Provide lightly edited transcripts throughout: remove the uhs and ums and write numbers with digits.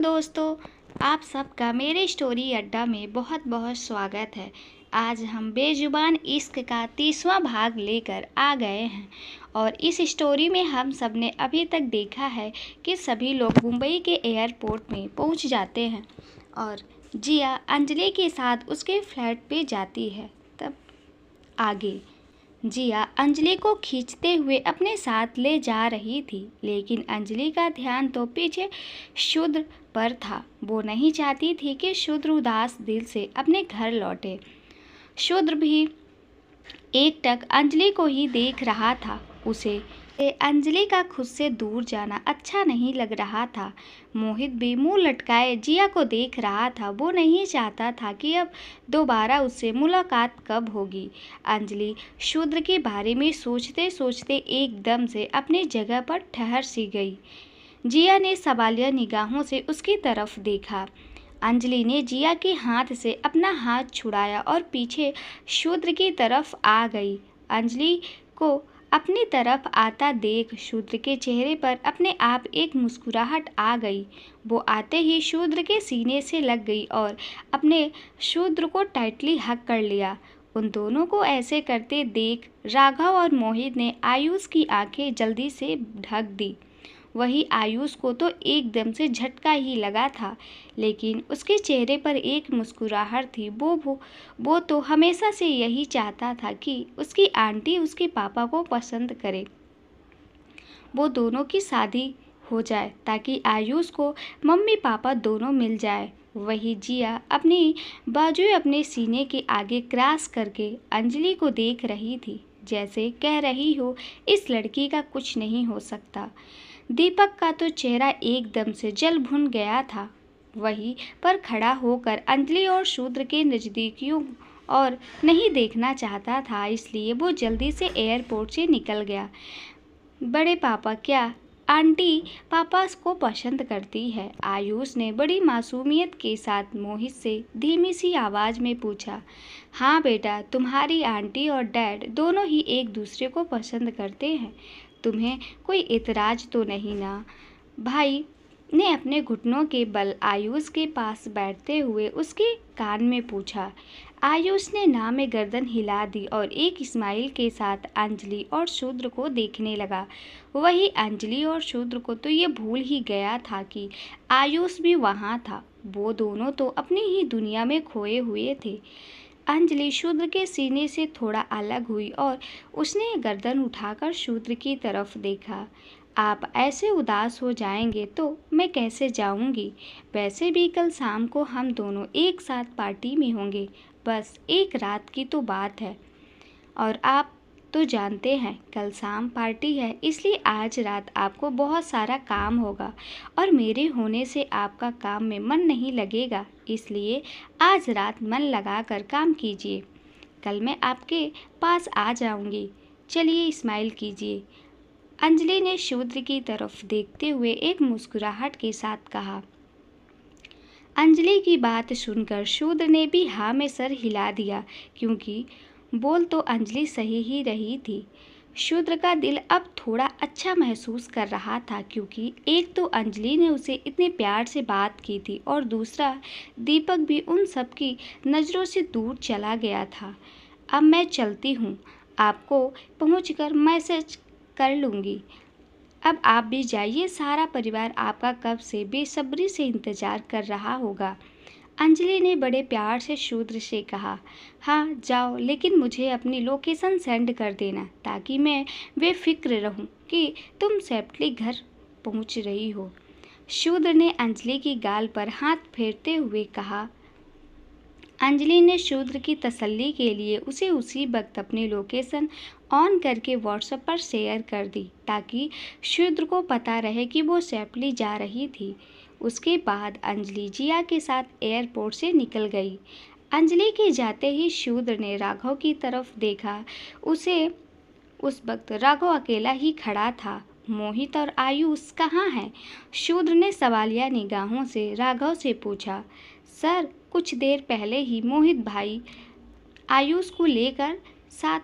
दोस्तों, आप सबका मेरे स्टोरी अड्डा में बहुत बहुत स्वागत है। आज हम बेजुबान इश्क का 30वां भाग लेकर आ गए हैं और इस स्टोरी में हम सब ने अभी तक देखा है कि सभी लोग मुंबई के एयरपोर्ट में पहुंच जाते हैं और जिया अंजलि के साथ उसके फ्लैट पे जाती है। तब आगे जिया अंजलि को खींचते हुए अपने साथ ले जा रही थी, लेकिन अंजलि का ध्यान तो पीछे शूद्र पर था। वो नहीं चाहती थी कि शूद्र उदास दिल से अपने घर लौटे। शूद्र भी एकटक अंजलि को ही देख रहा था। उसे अंजलि का खुद से दूर जाना अच्छा नहीं लग रहा था। मोहित भी मुंह लटकाए जिया को देख रहा था। वो नहीं चाहता था कि अब दोबारा उससे मुलाकात कब होगी। अंजलि शूद्र के बारे में सोचते सोचते एकदम से अपनी जगह पर ठहर सी गई। जिया ने सवालिया निगाहों से उसकी तरफ देखा। अंजलि ने जिया के हाथ से अपना हाथ छुड़ाया और पीछे शूद्र की तरफ आ गई। अंजलि को अपनी तरफ आता देख शूद्र के चेहरे पर अपने आप एक मुस्कुराहट आ गई। वो आते ही शूद्र के सीने से लग गई और अपने शूद्र को टाइटली हक कर लिया। उन दोनों को ऐसे करते देख राघव और मोहित ने आयुष की आंखें जल्दी से ढक दी। वही आयुष को तो एकदम से झटका ही लगा था, लेकिन उसके चेहरे पर एक मुस्कुराहट थी। वो तो हमेशा से यही चाहता था कि उसकी आंटी उसके पापा को पसंद करे, वो दोनों की शादी हो जाए ताकि आयुष को मम्मी पापा दोनों मिल जाए। वही जिया अपनी बाजुएं अपने सीने के आगे क्रॉस करके अंजलि को देख रही थी, जैसे कह रही हो इस लड़की का कुछ नहीं हो सकता। दीपक का तो चेहरा एकदम से जल भुन गया था। वहीं पर खड़ा होकर अंजलि और शूद्र के नज़दीकियों और नहीं देखना चाहता था, इसलिए वो जल्दी से एयरपोर्ट से निकल गया। बड़े पापा क्या आंटी पापा को पसंद करती है? आयुष ने बड़ी मासूमियत के साथ मोहित से धीमी सी आवाज़ में पूछा। हाँ बेटा, तुम्हारी आंटी और डैड दोनों ही एक दूसरे को पसंद करते हैं। तुम्हें कोई एतराज़ तो नहीं ना? भाई ने अपने घुटनों के बल आयुष के पास बैठते हुए उसके कान में पूछा। आयुष ने ना में गर्दन हिला दी और एक स्माइल के साथ अंजलि और शूद्र को देखने लगा। वही अंजलि और शूद्र को तो ये भूल ही गया था कि आयुष भी वहाँ था। वो दोनों तो अपनी ही दुनिया में खोए हुए थे। अंजलि शूद्र के सीने से थोड़ा अलग हुई और उसने गर्दन उठाकर शूद्र की तरफ देखा। आप ऐसे उदास हो जाएंगे तो मैं कैसे जाऊंगी? वैसे भी कल शाम को हम दोनों एक साथ पार्टी में होंगे, बस एक रात की तो बात है। और आप तो जानते हैं कल शाम पार्टी है, इसलिए आज रात आपको बहुत सारा काम होगा और मेरे होने से आपका काम में मन नहीं लगेगा, इसलिए आज रात मन लगाकर काम कीजिए। कल मैं आपके पास आ जाऊंगी। चलिए स्माइल कीजिए। अंजलि ने शूद्र की तरफ देखते हुए एक मुस्कुराहट के साथ कहा। अंजलि की बात सुनकर शूद्र ने भी हाँ में सर हिला दिया, क्योंकि बोल तो अंजलि सही ही रही थी। शूद्र का दिल अब थोड़ा अच्छा महसूस कर रहा था, क्योंकि एक तो अंजलि ने उसे इतने प्यार से बात की थी और दूसरा दीपक भी उन सब की नज़रों से दूर चला गया था। अब मैं चलती हूँ, आपको पहुँचकर मैसेज कर लूँगी। अब आप भी जाइए, सारा परिवार आपका कब से बेसब्री से इंतज़ार कर रहा होगा। अंजलि ने बड़े प्यार से शूद्र से कहा। हाँ जाओ, लेकिन मुझे अपनी लोकेशन सेंड कर देना ताकि मैं बेफिक्र रहूं कि तुम सेफ्टली घर पहुंच रही हो। शूद्र ने अंजलि की गाल पर हाथ फेरते हुए कहा। अंजलि ने शूद्र की तसल्ली के लिए उसे उसी वक्त अपनी लोकेशन ऑन करके व्हाट्सएप पर शेयर कर दी, ताकि शूद्र को पता रहे कि वो सेफ्टली जा रही थी। उसके बाद अंजलि जिया के साथ एयरपोर्ट से निकल गई। अंजलि के जाते ही शूद्र ने राघव की तरफ देखा। उस वक्त राघव अकेला ही खड़ा था। मोहित और आयुष कहाँ हैं? शूद्र ने सवालिया निगाहों से राघव से पूछा। सर, कुछ देर पहले ही मोहित भाई आयुष को लेकर साथ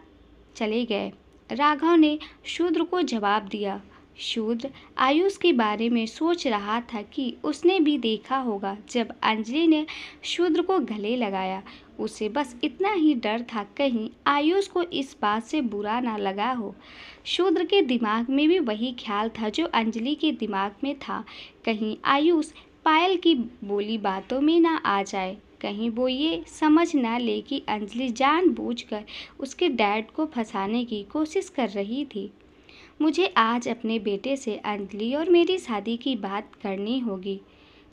चले गए, राघव ने शूद्र को जवाब दिया। शूद्र आयुष के बारे में सोच रहा था कि उसने भी देखा होगा जब अंजलि ने शूद्र को गले लगाया। उसे बस इतना ही डर था कहीं आयुष को इस बात से बुरा ना लगा हो। शूद्र के दिमाग में भी वही ख्याल था जो अंजलि के दिमाग में था, कहीं आयुष पायल की बोली बातों में ना आ जाए, कहीं वो ये समझ ना ले कि अंजलि जानबूझकर उसके डैड को फंसाने की कोशिश कर रही थी। मुझे आज अपने बेटे से अंजलि और मेरी शादी की बात करनी होगी।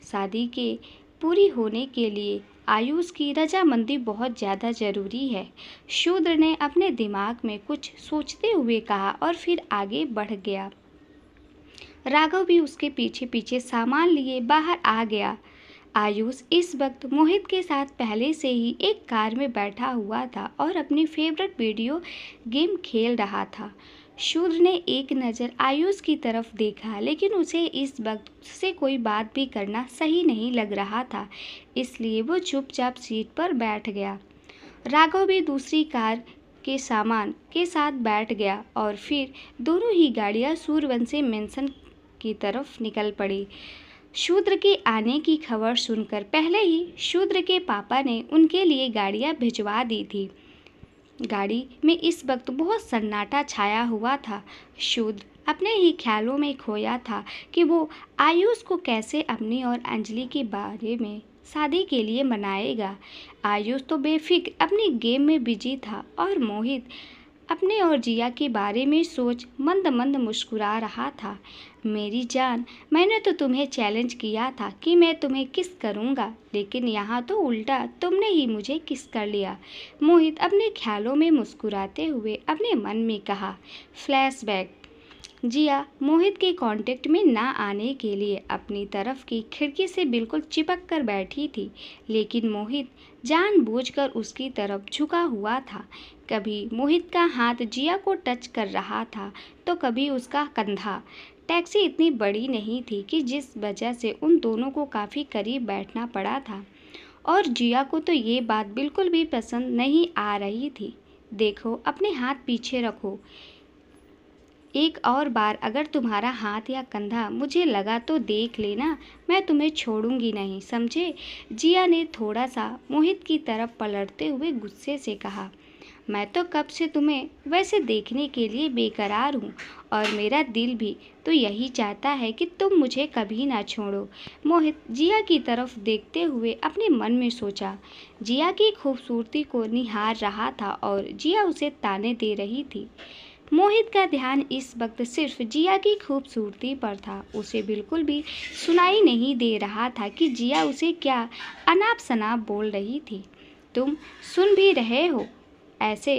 शादी के पूरी होने के लिए आयुष की रजामंदी बहुत ज़्यादा ज़रूरी है। शूद्र ने अपने दिमाग में कुछ सोचते हुए कहा और फिर आगे बढ़ गया। राघव भी उसके पीछे पीछे सामान लिए बाहर आ गया। आयुष इस वक्त मोहित के साथ पहले से ही एक कार में बैठा हुआ था और अपनी फेवरेट वीडियो गेम खेल रहा था। शूद्र ने एक नज़र आयुष की तरफ देखा, लेकिन उसे इस वक्त उससे कोई बात भी करना सही नहीं लग रहा था, इसलिए वो चुपचाप सीट पर बैठ गया। राघव भी दूसरी कार के सामान के साथ बैठ गया और फिर दोनों ही गाड़ियां सूर्यवंशी मेंशन की तरफ निकल पड़ी। शूद्र के आने की खबर सुनकर पहले ही शूद्र के पापा ने उनके लिए गाड़ियां भिजवा दी थी। गाड़ी में इस वक्त बहुत सन्नाटा छाया हुआ था। शूद्र अपने ही ख्यालों में खोया था कि वो आयुष को कैसे अपनी और अंजलि के बारे में शादी के लिए मनाएगा। आयुष तो बेफिक्र अपनी गेम में बिजी था और मोहित अपने और जिया के बारे में सोच मंद मंद मुस्कुरा रहा था। मेरी जान, मैंने तो तुम्हें चैलेंज किया था कि मैं तुम्हें किस करूँगा, लेकिन यहाँ तो उल्टा तुमने ही मुझे किस कर लिया। मोहित अपने ख्यालों में मुस्कुराते हुए अपने मन में कहा। फ्लैशबैक। जिया मोहित के कांटेक्ट में ना आने के लिए अपनी तरफ की खिड़की से बिल्कुल चिपक कर बैठी थी, लेकिन मोहित जानबूझकर उसकी तरफ झुका हुआ था। कभी मोहित का हाथ जिया को टच कर रहा था तो कभी उसका कंधा। टैक्सी इतनी बड़ी नहीं थी कि जिस वजह से उन दोनों को काफ़ी करीब बैठना पड़ा था, और जिया को तो ये बात बिल्कुल भी पसंद नहीं आ रही थी। देखो, अपने हाथ पीछे रखो। एक और बार अगर तुम्हारा हाथ या कंधा मुझे लगा तो देख लेना, मैं तुम्हें छोड़ूंगी नहीं, समझे? जिया ने थोड़ा सा मोहित की तरफ पलटते हुए गुस्से से कहा। मैं तो कब से तुम्हें वैसे देखने के लिए बेकरार हूँ, और मेरा दिल भी तो यही चाहता है कि तुम मुझे कभी ना छोड़ो। मोहित जिया की तरफ देखते हुए अपने मन में सोचा। जिया की खूबसूरती को निहार रहा था और जिया उसे ताने दे रही थी। मोहित का ध्यान इस वक्त सिर्फ जिया की खूबसूरती पर था। उसे बिल्कुल भी सुनाई नहीं दे रहा था कि जिया उसे क्या अनाप शनाप बोल रही थी। तुम सुन भी रहे हो? ऐसे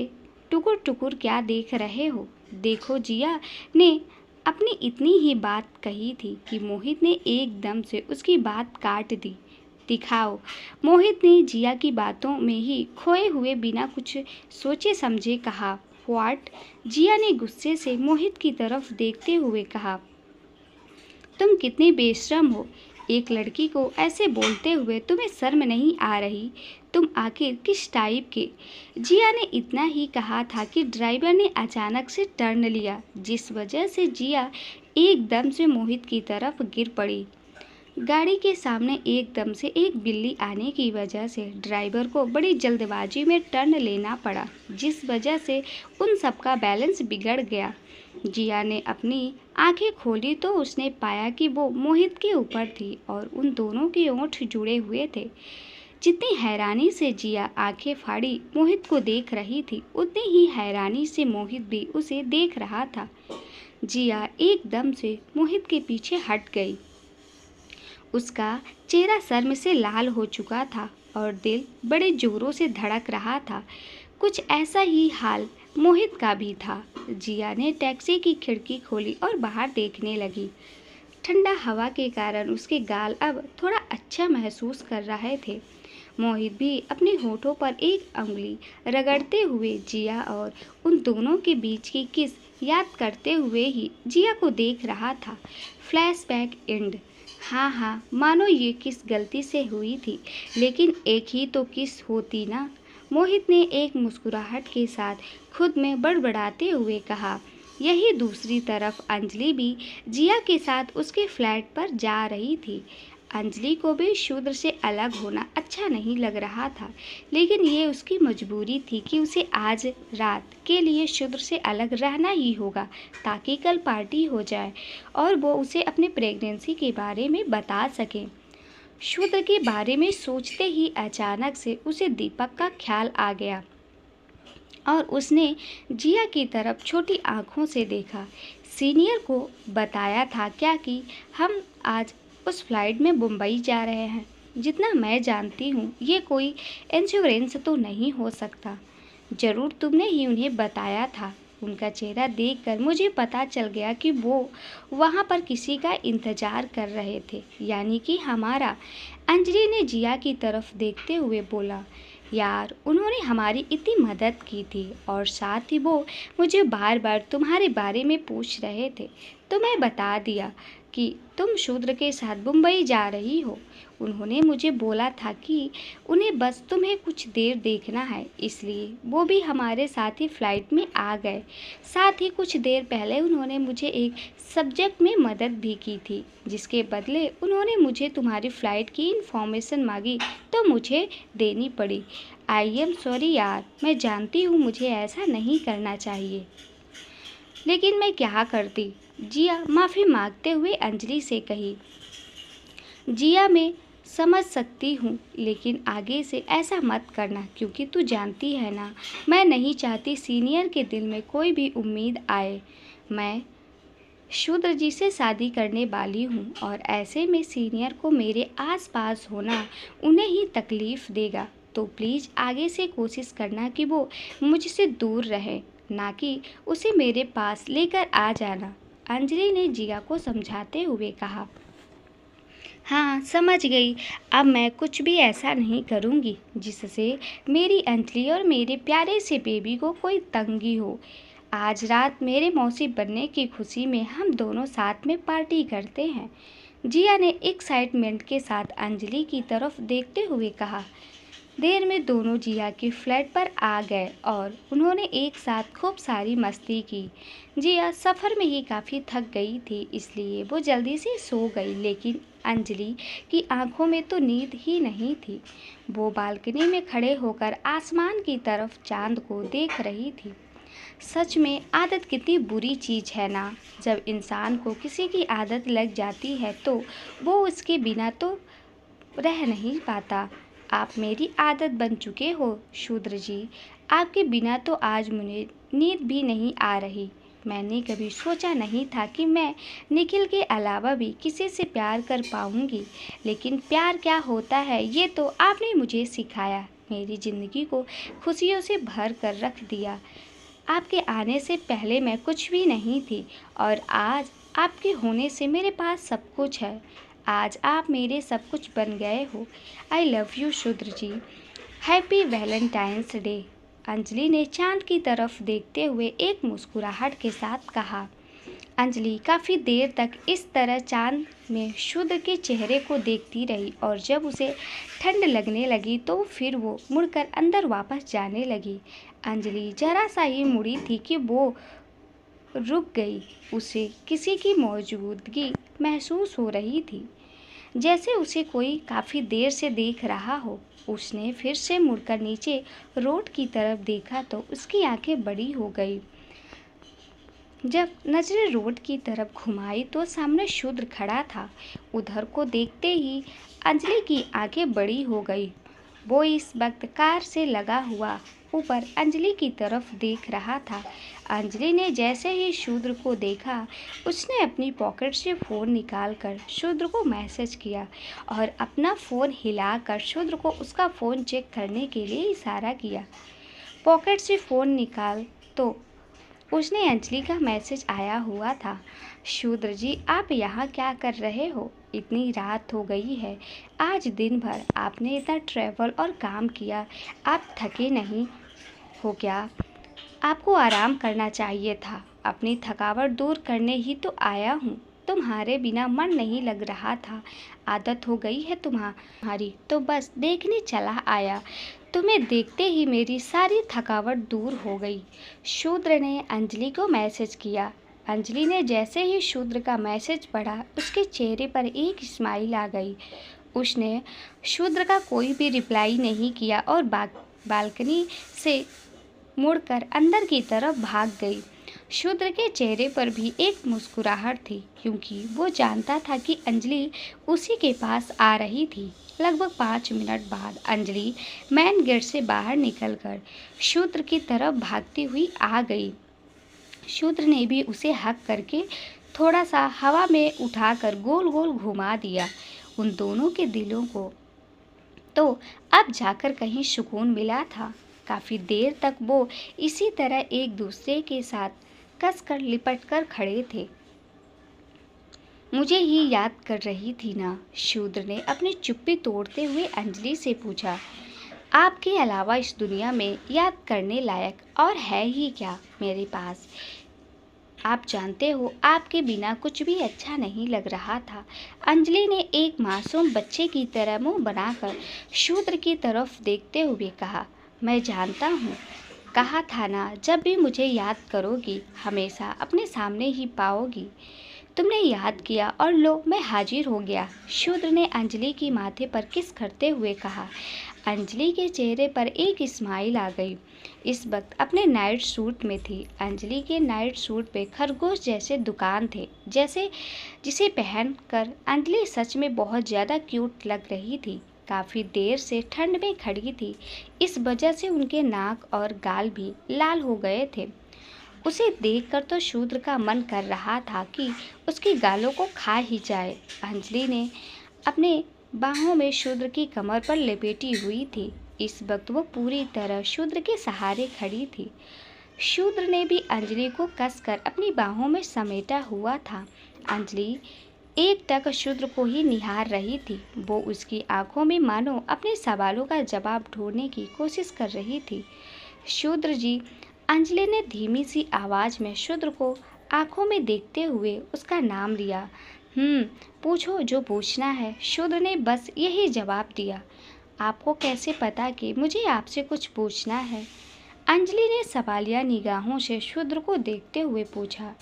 टुकुर टुकुर क्या देख रहे हो? देखो, जिया ने अपनी इतनी ही बात कही थी कि मोहित ने एकदम से उसकी बात काट दी। दिखाओ। मोहित ने जिया की बातों में ही खोए हुए बिना कुछ सोचे समझे कहा। व्हाट? जिया ने गुस्से से मोहित की तरफ देखते हुए कहा। तुम कितनी बेशर्म हो, एक लड़की को ऐसे बोलते हुए तुम्हें शर्म नहीं आ रही? तुम आखिर किस टाइप के? जिया ने इतना ही कहा था कि ड्राइवर ने अचानक से टर्न लिया, जिस वजह से जिया एकदम से मोहित की तरफ गिर पड़ी। गाड़ी के सामने एकदम से एक बिल्ली आने की वजह से ड्राइवर को बड़ी जल्दबाजी में टर्न लेना पड़ा, जिस वजह से उन सबका बैलेंस बिगड़ गया। जिया ने अपनी आंखें खोली तो उसने पाया कि वो मोहित के ऊपर थी और उन दोनों के ओंठ जुड़े हुए थे। जितनी हैरानी से जिया आंखें फाड़ी मोहित को देख रही थी, उतनी ही हैरानी से मोहित भी उसे देख रहा था। जिया एकदम से मोहित के पीछे हट गई। उसका चेहरा शर्म से लाल हो चुका था और दिल बड़े जोरों से धड़क रहा था। कुछ ऐसा ही हाल मोहित का भी था। जिया ने टैक्सी की खिड़की खोली और बाहर देखने लगी। ठंडा हवा के कारण उसके गाल अब थोड़ा अच्छा महसूस कर रहे थे। मोहित भी अपने होठों पर एक उंगली रगड़ते हुए जिया और उन दोनों के बीच की किस याद करते हुए ही जिया को देख रहा था। Flashback and. हाँ, मानो ये किस गलती से हुई थी, लेकिन एक ही तो किस होती ना। मोहित ने एक मुस्कुराहट के साथ खुद में बड़बड़ाते हुए कहा। यही दूसरी तरफ अंजलि भी जिया के साथ उसके फ्लैट पर जा रही थी। अंजलि को भी शूद्र से अलग होना अच्छा नहीं लग रहा था, लेकिन ये उसकी मजबूरी थी कि उसे आज रात के लिए शूद्र से अलग रहना ही होगा, ताकि कल पार्टी हो जाए और वो उसे अपने प्रेगनेंसी के बारे में बता सके। शूद्र के बारे में सोचते ही अचानक से उसे दीपक का ख्याल आ गया और उसने जिया की तरफ छोटी आंखों से देखा। सीनियर को बताया था क्या कि हम आज उस फ्लाइट में मुंबई जा रहे हैं। जितना मैं जानती हूँ ये कोई इंश्योरेंस तो नहीं हो सकता। ज़रूर तुमने ही उन्हें बताया था। उनका चेहरा देखकर मुझे पता चल गया कि वो वहाँ पर किसी का इंतज़ार कर रहे थे, यानी कि हमारा। अंजलि ने जिया की तरफ देखते हुए बोला, यार उन्होंने हमारी इतनी मदद की थी और साथ ही वो मुझे बार बार तुम्हारे बारे में पूछ रहे थे, तो मैं बता दिया कि तुम शूद्र के साथ मुंबई जा रही हो। उन्होंने मुझे बोला था कि उन्हें बस तुम्हें कुछ देर देखना है, इसलिए वो भी हमारे साथ ही फ्लाइट में आ गए। साथ ही कुछ देर पहले उन्होंने मुझे एक सब्जेक्ट में मदद भी की थी, जिसके बदले उन्होंने मुझे तुम्हारी फ़्लाइट की इन्फॉर्मेशन मांगी तो मुझे देनी पड़ी। आई एम सॉरी यार, मैं जानती हूँ मुझे ऐसा नहीं करना चाहिए, लेकिन मैं क्या करती। जिया माफ़ी मांगते हुए अंजलि से कही। जिया मैं समझ सकती हूँ, लेकिन आगे से ऐसा मत करना, क्योंकि तू जानती है ना, मैं नहीं चाहती सीनियर के दिल में कोई भी उम्मीद आए। मैं शूद्र जी से शादी करने वाली हूँ और ऐसे में सीनियर को मेरे आसपास होना उन्हें ही तकलीफ़ देगा। तो प्लीज़ आगे से कोशिश करना कि वो मुझसे दूर रहे, ना कि उसे मेरे पास लेकर आ जाना। अंजलि ने जिया को समझाते हुए कहा। हाँ समझ गई, अब मैं कुछ भी ऐसा नहीं करूँगी जिससे मेरी अंजलि और मेरे प्यारे से बेबी को कोई तंगी हो। आज रात मेरे मौसी बनने की खुशी में हम दोनों साथ में पार्टी करते हैं। जिया ने एक्साइटमेंट के साथ अंजलि की तरफ देखते हुए कहा। देर में दोनों जिया की फ्लैट पर आ गए और उन्होंने एक साथ खूब सारी मस्ती की। जिया सफ़र में ही काफ़ी थक गई थी, इसलिए वो जल्दी से सो गई, लेकिन अंजलि की आंखों में तो नींद ही नहीं थी। वो बालकनी में खड़े होकर आसमान की तरफ चांद को देख रही थी। सच में आदत कितनी बुरी चीज़ है ना। जब इंसान को किसी की आदत लग जाती है तो वो उसके बिना तो रह नहीं पाता। आप मेरी आदत बन चुके हो शूद्र जी। आपके बिना तो आज मुझे नींद भी नहीं आ रही। मैंने कभी सोचा नहीं था कि मैं निखिल के अलावा भी किसी से प्यार कर पाऊंगी, लेकिन प्यार क्या होता है ये तो आपने मुझे सिखाया। मेरी ज़िंदगी को खुशियों से भर कर रख दिया। आपके आने से पहले मैं कुछ भी नहीं थी और आज आपके होने से मेरे पास सब कुछ है। आज आप मेरे सब कुछ बन गए हो। आई लव यू शूद्र जी। Happy valentine's day. अंजलि ने चांद की तरफ देखते हुए एक मुस्कुराहट के साथ कहा। अंजलि काफ़ी देर तक इस तरह चांद में शूद्र के चेहरे को देखती रही और जब उसे ठंड लगने लगी तो फिर वो मुड़कर अंदर वापस जाने लगी। अंजलि जरा सा ही मुड़ी थी कि वो रुक गई। उसे किसी की मौजूदगी महसूस हो रही थी, जैसे उसे कोई काफ़ी देर से देख रहा हो। उसने फिर से मुड़कर नीचे रोड की तरफ देखा तो उसकी आंखें बड़ी हो गई। जब नजरें रोड की तरफ घुमाई तो सामने शूद्र खड़ा था। उधर को देखते ही अंजलि की आंखें बड़ी हो गई। वो इस वक्त कार से लगा हुआ ऊपर अंजलि की तरफ देख रहा था। अंजलि ने जैसे ही शूद्र को देखा, उसने अपनी पॉकेट से फ़ोन निकालकर शूद्र को मैसेज किया और अपना फ़ोन हिलाकर शूद्र को उसका फ़ोन चेक करने के लिए इशारा किया। पॉकेट से फ़ोन निकाल तो उसने अंजलि का मैसेज आया हुआ था। शूद्र जी, आप यहाँ क्या कर रहे हो? इतनी रात हो गई है। आज दिन भर आपने इतना ट्रैवल और काम किया, आप थके नहीं हो क्या? आपको आराम करना चाहिए था। अपनी थकावट दूर करने ही तो आया हूँ। तुम्हारे बिना मन नहीं लग रहा था। आदत हो गई है तुम्हारी, तो बस देखने चला आया। तुम्हें देखते ही मेरी सारी थकावट दूर हो गई। शूद्र ने अंजलि को मैसेज किया। अंजलि ने जैसे ही शूद्र का मैसेज पढ़ा, उसके चेहरे पर एक स्माइल आ गई। उसने शूद्र का कोई भी रिप्लाई नहीं किया और बालकनी से मुड़कर अंदर की तरफ भाग गई। शूद्र के चेहरे पर भी एक मुस्कुराहट थी, क्योंकि वो जानता था कि अंजलि उसी के पास आ रही थी। लगभग 5 मिनट बाद अंजलि मेन गेट से बाहर निकलकर शूद्र की तरफ भागती हुई आ गई। शूद्र ने भी उसे हक करके थोड़ा सा हवा में उठाकर गोल गोल घुमा दिया। उन दोनों के दिलों को तो अब जाकर कहीं सुकून मिला था। काफ़ी देर तक वो इसी तरह एक दूसरे के साथ कसकर लिपटकर खड़े थे। मुझे ही याद कर रही थी ना? शूद्र ने अपनी चुप्पी तोड़ते हुए अंजलि से पूछा। आपके अलावा इस दुनिया में याद करने लायक और है ही क्या मेरे पास? आप जानते हो, आपके बिना कुछ भी अच्छा नहीं लग रहा था। अंजलि ने एक मासूम बच्चे की तरह मुंह बनाकर शूद्र की तरफ देखते हुए कहा। मैं जानता हूँ, कहा था ना, जब भी मुझे याद करोगी हमेशा अपने सामने ही पाओगी। तुमने याद किया और लो, मैं हाजिर हो गया। शूद्र ने अंजलि की माथे पर किस करते हुए कहा। अंजलि के चेहरे पर एक स्माइल आ गई। इस वक्त अपने नाइट सूट में थी। अंजलि के नाइट सूट पे खरगोश जैसे दुकान थे, जैसे जिसे पहनकर अंजलि सच में बहुत ज़्यादा क्यूट लग रही थी। काफ़ी देर से ठंड में खड़ी थी, इस वजह से उनके नाक और गाल भी लाल हो गए थे। उसे देखकर तो शूद्र का मन कर रहा था कि उसकी गालों को खा ही जाए। अंजलि ने अपने बाहों में शूद्र की कमर पर लपेटी हुई थी। इस वक्त वो पूरी तरह शूद्र के सहारे खड़ी थी। शूद्र ने भी अंजलि को कसकर अपनी बाहों में समेटा हुआ था। अंजलि एकटक शूद्र को ही निहार रही थी। वो उसकी आंखों में मानो अपने सवालों का जवाब ढूंढने की कोशिश कर रही थी। शूद्र जी, अंजलि ने धीमी सी आवाज़ में शूद्र को आंखों में देखते हुए उसका नाम लिया। पूछो जो पूछना है, शूद्र ने बस यही जवाब दिया। आपको कैसे पता कि मुझे आपसे कुछ पूछना है? अंजलि ने सवालिया निगाहों से शूद्र को देखते हुए पूछा।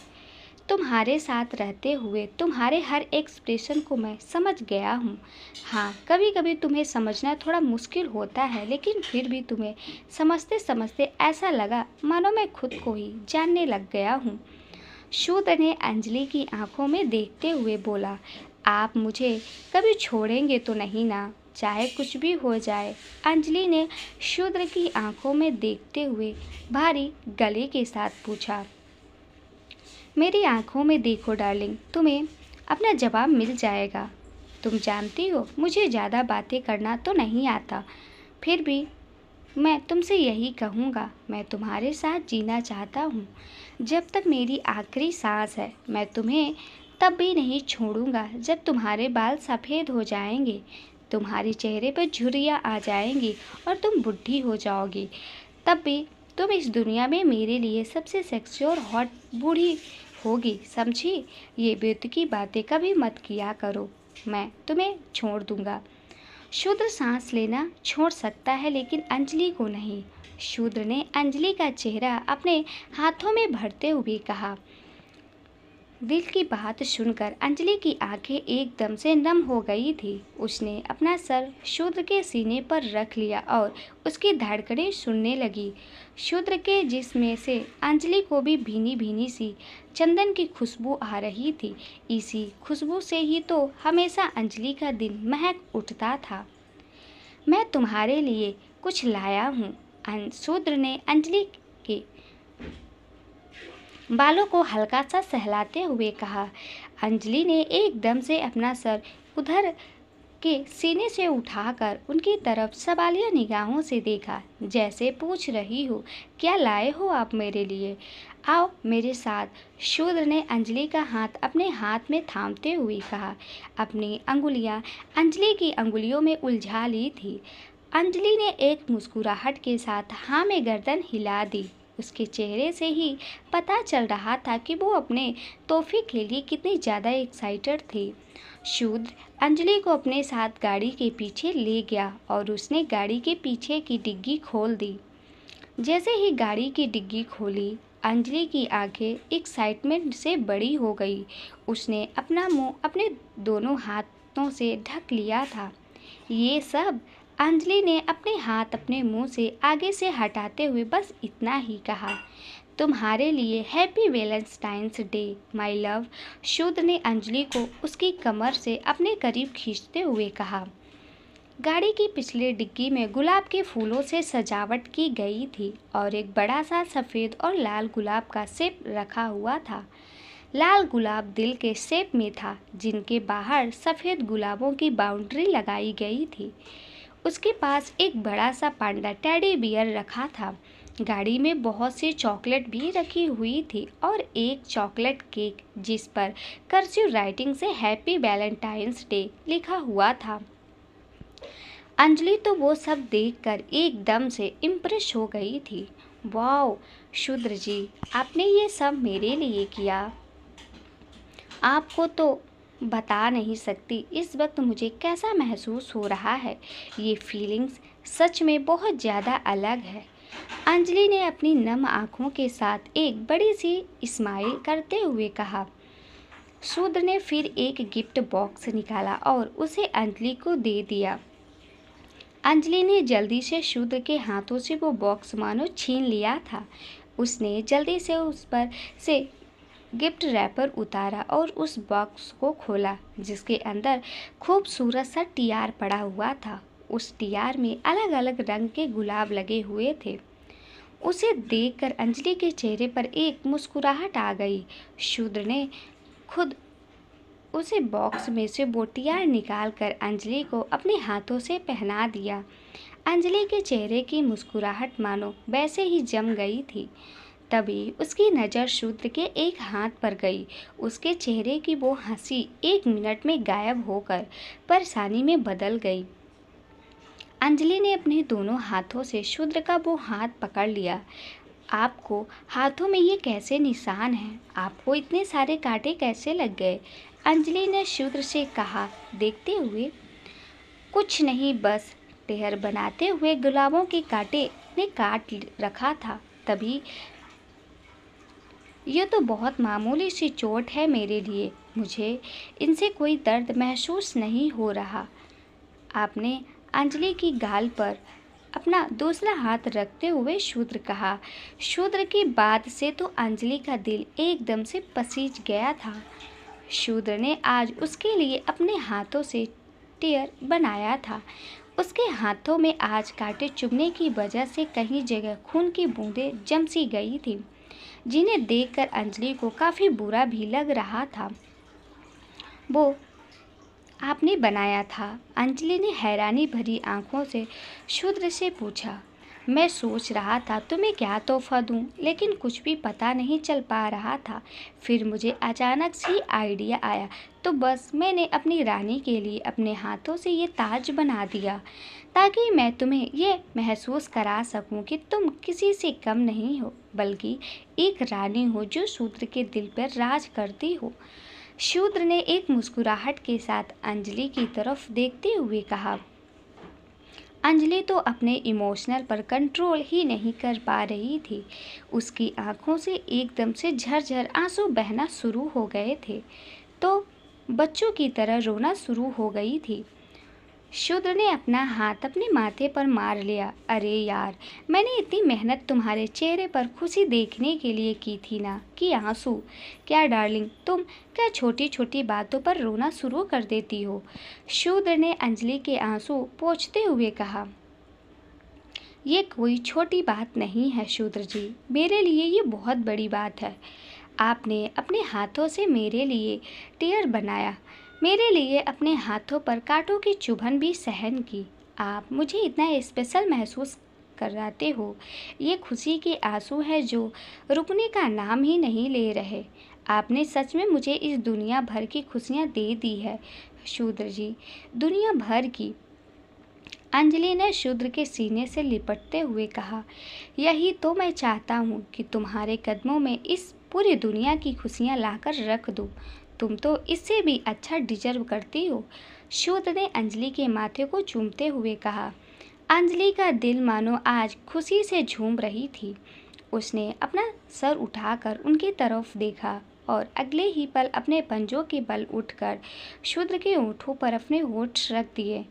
तुम्हारे साथ रहते हुए तुम्हारे हर एक्सप्रेशन को मैं समझ गया हूँ। हाँ, कभी कभी तुम्हें समझना थोड़ा मुश्किल होता है, लेकिन फिर भी तुम्हें समझते समझते ऐसा लगा मानो मैं खुद को ही जानने लग गया हूँ। शूद्र ने अंजलि की आंखों में देखते हुए बोला। आप मुझे कभी छोड़ेंगे तो नहीं ना, चाहे कुछ भी हो जाए? अंजलि ने शूद्र की आंखों में देखते हुए भारी गले के साथ पूछा। मेरी आंखों में देखो डार्लिंग, तुम्हें अपना जवाब मिल जाएगा। तुम जानती हो, मुझे ज़्यादा बातें करना तो नहीं आता, फिर भी मैं तुमसे यही कहूँगा, मैं तुम्हारे साथ जीना चाहता हूँ। जब तक मेरी आखिरी सांस है, मैं तुम्हें तब भी नहीं छोड़ूंगा जब तुम्हारे बाल सफ़ेद हो जाएंगे, तुम्हारे चेहरे पर झुर्रियाँ आ जाएंगी और तुम बुढ़ी हो जाओगी। तब भी तुम इस दुनिया में मेरे लिए सबसे सेक्सी और हॉट बूढ़ी होगी, समझी? ये बेतुकी बातें कभी मत किया करो, मैं तुम्हें छोड़ दूंगा। शूद्र सांस लेना छोड़ सकता है, लेकिन अंजलि को नहीं। शूद्र ने अंजलि का चेहरा अपने हाथों में भरते हुए कहा। दिल की बात सुनकर अंजलि की आंखें एकदम से नम हो गई थी। उसने अपना सर शूद्र के सीने पर रख लिया और उसकी धड़कनें सुनने लगी। शूद्र के जिस्म से अंजलि को भी भीनी भीनी सी चंदन की खुशबू आ रही थी। इसी खुशबू से ही तो हमेशा अंजलि का दिल महक उठता था। मैं तुम्हारे लिए कुछ लाया हूँ, शूद्र ने अंजलि के बालों को हल्का सा सहलाते हुए कहा। अंजलि ने एकदम से अपना सर उधर के सीने से उठाकर उनकी तरफ सवालिया निगाहों से देखा, जैसे पूछ रही हो, क्या लाए हो आप मेरे लिए? आओ मेरे साथ, शूद्र ने अंजलि का हाथ अपने हाथ में थामते हुए कहा। अपनी अंगुलियां अंजलि की अंगुलियों में उलझा ली थी। अंजलि ने एक मुस्कुराहट के साथ हाँ में गर्दन हिला दी। उसके चेहरे से ही पता चल रहा था कि वो अपने तोहफे के लिए कितनी ज़्यादा एक्साइटेड थी। शूद्र अंजलि को अपने साथ गाड़ी के पीछे ले गया और उसने गाड़ी के पीछे की डिग्गी खोल दी। जैसे ही गाड़ी की डिग्गी खोली, अंजलि की आंखें एक्साइटमेंट से बड़ी हो गई। उसने अपना मुंह अपने दोनों हाथों से ढक लिया था। ये सब अंजलि ने अपने हाथ अपने मुंह से आगे से हटाते हुए बस इतना ही कहा, तुम्हारे लिए happy valentine's day my love. शूद्र ने अंजलि को उसकी कमर से अपने करीब खींचते हुए कहा। गाड़ी की पिछली डिग्गी में गुलाब के फूलों से सजावट की गई थी और एक बड़ा सा सफ़ेद और लाल गुलाब का शेप रखा हुआ था। लाल गुलाब दिल के शेप में था, जिनके बाहर सफ़ेद गुलाबों की बाउंड्री लगाई गई थी। उसके पास एक बड़ा सा पांडा टेडी बियर रखा था। गाड़ी में बहुत सी चॉकलेट भी रखी हुई थी और एक चॉकलेट केक जिस पर कर्सिव राइटिंग से हैप्पी वैलेंटाइंस डे लिखा हुआ था। अंजलि तो वो सब देखकर एकदम से इम्प्रेस हो गई थी। वाओ शूद्र जी, आपने ये सब मेरे लिए किया। आपको तो बता नहीं सकती इस वक्त मुझे कैसा महसूस हो रहा है। ये फीलिंग्स सच में बहुत ज़्यादा अलग है। अंजलि ने अपनी नम आँखों के साथ एक बड़ी सी स्माइल करते हुए कहा। शूद्र ने फिर एक गिफ्ट बॉक्स निकाला और उसे अंजलि को दे दिया। अंजलि ने जल्दी से शूद्र के हाथों से वो बॉक्स मानो छीन लिया था। उसने जल्दी से उस पर से गिफ्ट रैपर उतारा और उस बॉक्स को खोला, जिसके अंदर खूबसूरत सा टीआर पड़ा हुआ था। उस टीआर में अलग अलग रंग के गुलाब लगे हुए थे। उसे देखकर अंजलि के चेहरे पर एक मुस्कुराहट आ गई। शूद्र ने खुद उसे बॉक्स में से वो टीआर निकाल कर अंजलि को अपने हाथों से पहना दिया। अंजलि के चेहरे की मुस्कुराहट मानो वैसे ही जम गई थी। तभी उसकी नज़र शूद्र के एक हाथ पर गई। उसके चेहरे की वो हंसी 1 मिनट में गायब होकर परेशानी में बदल गई। अंजलि ने अपने दोनों हाथों से शूद्र का वो हाथ पकड़ लिया। आपको हाथों में ये कैसे निशान हैं? आपको इतने सारे कांटे कैसे लग गए? अंजलि ने शूद्र से कहा, देखते हुए। कुछ नहीं, बस टेहर बनाते हुए गुलाबों के कांटे ने काट रखा था। तभी ये तो बहुत मामूली सी चोट है मेरे लिए। मुझे इनसे कोई दर्द महसूस नहीं हो रहा। आपने अंजलि की गाल पर अपना दूसरा हाथ रखते हुए शूद्र कहा। शूद्र की बात से तो अंजलि का दिल एकदम से पसीज गया था। शूद्र ने आज उसके लिए अपने हाथों से टेयर बनाया था। उसके हाथों में आज कांटे चुभने की वजह से कहीं जगह खून की बूंदें जम सी गई थी, जिन्हें देखकर अंजलि को काफ़ी बुरा भी लग रहा था। वो आपने बनाया था? अंजलि ने हैरानी भरी आंखों से शूद्र से पूछा। मैं सोच रहा था तुम्हें क्या तोहफा दूं, लेकिन कुछ भी पता नहीं चल पा रहा था। फिर मुझे अचानक से आइडिया आया, तो बस मैंने अपनी रानी के लिए अपने हाथों से ये ताज बना दिया, ताकि मैं तुम्हें ये महसूस करा सकूं कि तुम किसी से कम नहीं हो, बल्कि एक रानी हो जो शूद्र के दिल पर राज करती हो। शूद्र ने एक मुस्कुराहट के साथ अंजलि की तरफ देखते हुए कहा। अंजलि तो अपने इमोशनल पर कंट्रोल ही नहीं कर पा रही थी। उसकी आंखों से एकदम से झरझर आंसू बहना शुरू हो गए थे, तो बच्चों की तरह रोना शुरू हो गई थी। शूद्र ने अपना हाथ अपने माथे पर मार लिया। अरे यार, मैंने इतनी मेहनत तुम्हारे चेहरे पर खुशी देखने के लिए की थी ना, कि आंसू? क्या डार्लिंग, तुम क्या छोटी छोटी बातों पर रोना शुरू कर देती हो? शूद्र ने अंजलि के आंसू पोंछते हुए कहा। ये कोई छोटी बात नहीं है शूद्र जी, मेरे लिए ये बहुत बड़ी बात है। आपने अपने हाथों से मेरे लिए टेयर बनाया, मेरे लिए अपने हाथों पर कांटों की चुभन भी सहन की। आप मुझे इतना स्पेशल महसूस कराते हो। ये खुशी के आंसू है जो रुकने का नाम ही नहीं ले रहे। आपने सच में मुझे इस दुनिया भर की खुशियाँ दे दी है शूद्र जी, दुनिया भर की। अंजलि ने शूद्र के सीने से लिपटते हुए कहा, यही तो मैं चाहता हूँ कि तुम्हारे कदमों में इस पूरी दुनिया की खुशियाँ लाकर रख दूँ। तुम तो इससे भी अच्छा डिजर्व करती हो। शूद्र ने अंजलि के माथे को चूमते हुए कहा। अंजलि का दिल मानो आज खुशी से झूम रही थी। उसने अपना सर उठाकर उनकी तरफ देखा और अगले ही पल अपने पंजों के बल उठकर शूद्र के होठों पर अपने होठ रख दिए।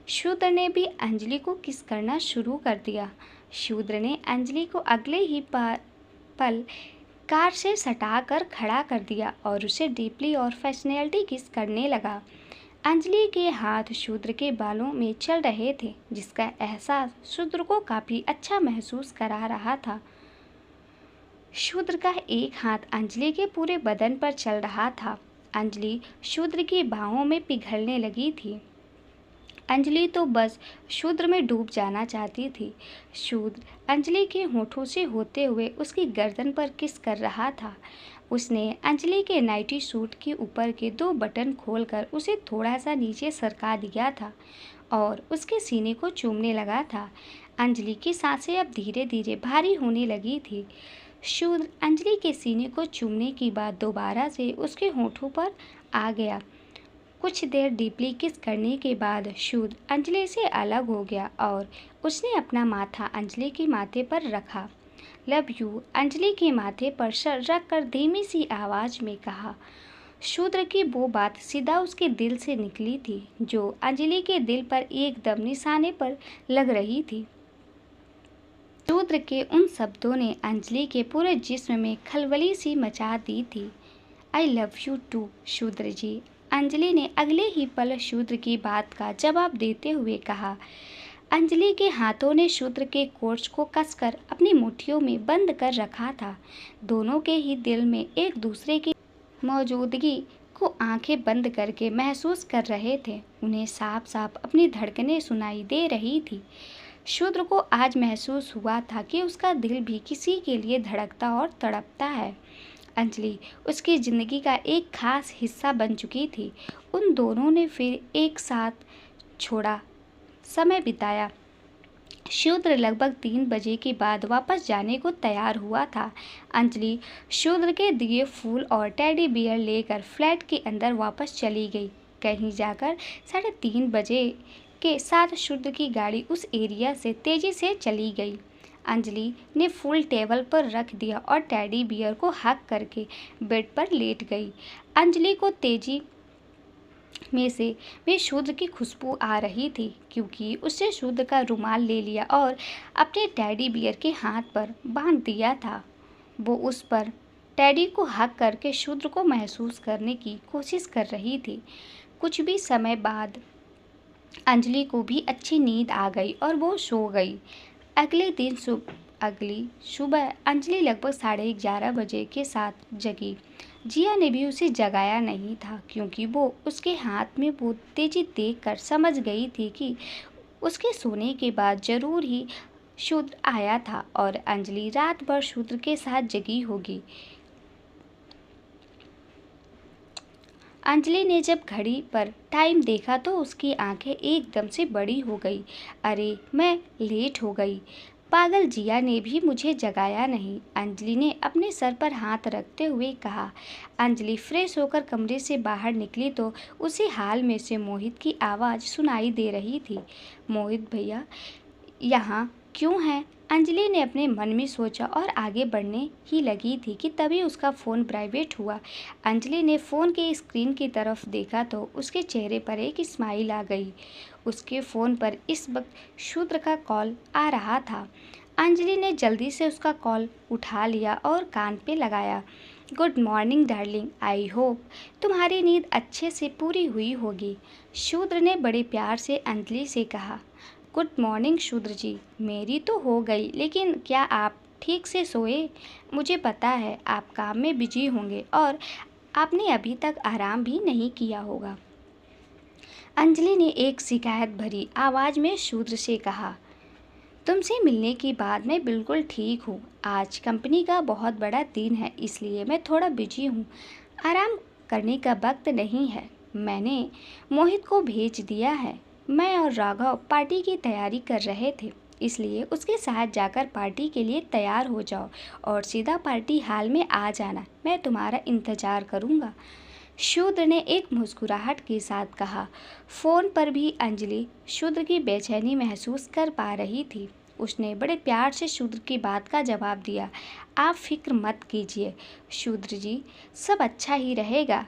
शूद्र ने भी अंजलि को किस करना शुरू कर दिया। शूद्र ने अंजलि को अगले ही पल कार से सटाकर खड़ा कर दिया और उसे डीपली और फैशनेटली किस करने लगा। अंजलि के हाथ शूद्र के बालों में चल रहे थे, जिसका एहसास शूद्र को काफ़ी अच्छा महसूस करा रहा था। शूद्र का एक हाथ अंजलि के पूरे बदन पर चल रहा था। अंजलि शूद्र की बाहों में पिघलने लगी थी। अंजलि तो बस शूद्र में डूब जाना चाहती थी। शूद्र अंजलि के होठों से होते हुए उसकी गर्दन पर किस कर रहा था। उसने अंजलि के नाइटी सूट के ऊपर के 2 बटन खोलकर उसे थोड़ा सा नीचे सरका दिया था और उसके सीने को चूमने लगा था। अंजलि की सांसें अब धीरे धीरे भारी होने लगी थी। शूद्र अंजलि के सीने को चूमने के बाद दोबारा से उसके होठों पर आ गया। कुछ देर डीपली किस करने के बाद शूद्र अंजलि से अलग हो गया और उसने अपना माथा अंजलि के माथे पर रखा। लव यू अंजलि के माथे पर सर रखकर धीमी सी आवाज़ में कहा। शूद्र की वो बात सीधा उसके दिल से निकली थी, जो अंजलि के दिल पर एकदम निशाने पर लग रही थी। शूद्र के उन शब्दों ने अंजलि के पूरे जिस्म में खलबली सी मचा दी थी। आई लव यू टू शूद्र जी, अंजलि ने अगले ही पल शूद्र की बात का जवाब देते हुए कहा। अंजलि के हाथों ने शूद्र के कोर्स को कसकर अपनी मुट्ठियों में बंद कर रखा था। दोनों के ही दिल में एक दूसरे की मौजूदगी को आंखें बंद करके महसूस कर रहे थे। उन्हें साफ साफ अपनी धड़कनें सुनाई दे रही थी। शूद्र को आज महसूस हुआ था कि उसका दिल भी किसी के लिए धड़कता और तड़पता है। अंजलि उसकी ज़िंदगी का एक खास हिस्सा बन चुकी थी। उन दोनों ने फिर एक साथ छोड़ा समय बिताया। शूद्र लगभग 3 बजे के बाद वापस जाने को तैयार हुआ था। अंजलि शूद्र के दिए फूल और टेडी बियर लेकर फ्लैट के अंदर वापस चली गई। कहीं जाकर 3:30 बजे के साथ शूद्र की गाड़ी उस एरिया से तेज़ी से चली गई। अंजलि ने फूल टेबल पर रख दिया और टेडी बियर को हक करके बेड पर लेट गई। अंजलि को तेजी में शूद्र की खुशबू आ रही थी, क्योंकि उसने शूद्र का रुमाल ले लिया और अपने टेडी बियर के हाथ पर बांध दिया था। वो उस पर टेडी को हक करके शूद्र को महसूस करने की कोशिश कर रही थी। कुछ भी समय बाद अंजलि को भी अच्छी नींद आ गई और वो सो गई। अगली सुबह अंजलि लगभग 11:30 बजे के साथ जगी। जिया ने भी उसे जगाया नहीं था, क्योंकि वो उसके हाथ में बहुत तेजी देखकर समझ गई थी कि उसके सोने के बाद जरूर ही शूद्र आया था और अंजलि रात भर शूद्र के साथ जगी होगी। अंजलि ने जब घड़ी पर टाइम देखा तो उसकी आंखें एकदम से बड़ी हो गई। अरे, मैं लेट हो गई। पागल, जिया ने भी मुझे जगाया नहीं, अंजलि ने अपने सर पर हाथ रखते हुए कहा। अंजलि फ्रेश होकर कमरे से बाहर निकली तो उसे हाल में से मोहित की आवाज़ सुनाई दे रही थी। मोहित भैया यहाँ क्यों हैं? अंजलि ने अपने मन में सोचा और आगे बढ़ने ही लगी थी कि तभी उसका फ़ोन वाइब्रेट हुआ। अंजलि ने फ़ोन के स्क्रीन की तरफ देखा तो उसके चेहरे पर एक स्माइल आ गई। उसके फ़ोन पर इस वक्त शूद्र का कॉल आ रहा था। अंजलि ने जल्दी से उसका कॉल उठा लिया और कान पे लगाया। Good morning darling, I hope तुम्हारी नींद अच्छे से पूरी हुई होगी, शूद्र ने बड़े प्यार से अंजलि से कहा। गुड मॉर्निंग शूद्र जी, मेरी तो हो गई, लेकिन क्या आप ठीक से सोए? मुझे पता है आप काम में बिजी होंगे और आपने अभी तक आराम भी नहीं किया होगा, अंजलि ने एक शिकायत भरी आवाज़ में शूद्र से कहा। तुमसे मिलने के बाद मैं बिल्कुल ठीक हूँ। आज कंपनी का बहुत बड़ा दिन है, इसलिए मैं थोड़ा बिजी हूँ। आराम करने का वक्त नहीं है। मैंने मोहित को भेज दिया है, मैं और राघव पार्टी की तैयारी कर रहे थे, इसलिए उसके साथ जाकर पार्टी के लिए तैयार हो जाओ और सीधा पार्टी हॉल में आ जाना। मैं तुम्हारा इंतज़ार करूँगा। शूद्र ने एक मुस्कुराहट के साथ कहा। फ़ोन पर भी अंजलि शूद्र की बेचैनी महसूस कर पा रही थी। उसने बड़े प्यार से शूद्र की बात का जवाब दिया। आप फिक्र मत कीजिए शूद्र जी, सब अच्छा ही रहेगा।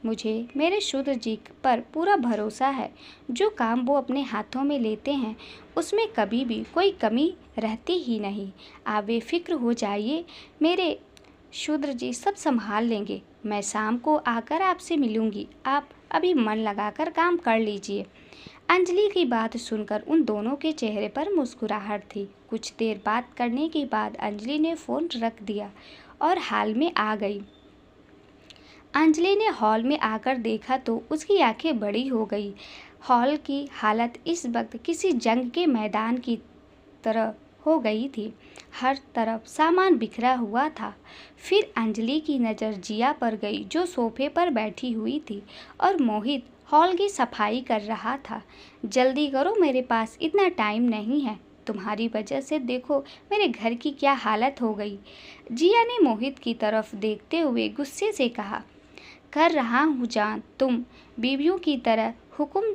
मुझे मेरे शूद्र जी पर पूरा भरोसा है। जो काम वो अपने हाथों में लेते हैं उसमें कभी भी कोई कमी रहती ही नहीं। आप बेफिक्र हो जाइए, मेरे शूद्र जी सब संभाल लेंगे। मैं शाम को आकर आपसे मिलूंगी। आप अभी मन लगाकर काम कर लीजिए। अंजलि की बात सुनकर उन दोनों के चेहरे पर मुस्कुराहट थी। कुछ देर बात करने के बाद अंजलि ने फ़ोन रख दिया और हॉल में आ गई। अंजलि ने हॉल में आकर देखा तो उसकी आंखें बड़ी हो गई। हॉल की हालत इस वक्त किसी जंग के मैदान की तरह हो गई थी। हर तरफ सामान बिखरा हुआ था। फिर अंजलि की नज़र जिया पर गई जो सोफे पर बैठी हुई थी और मोहित हॉल की सफाई कर रहा था। जल्दी करो, मेरे पास इतना टाइम नहीं है। तुम्हारी वजह से देखो मेरे घर की क्या हालत हो गई। जिया ने मोहित की तरफ देखते हुए गुस्से से कहा। कर रहा हूँ जान, तुम बीवियों की तरह हुक्म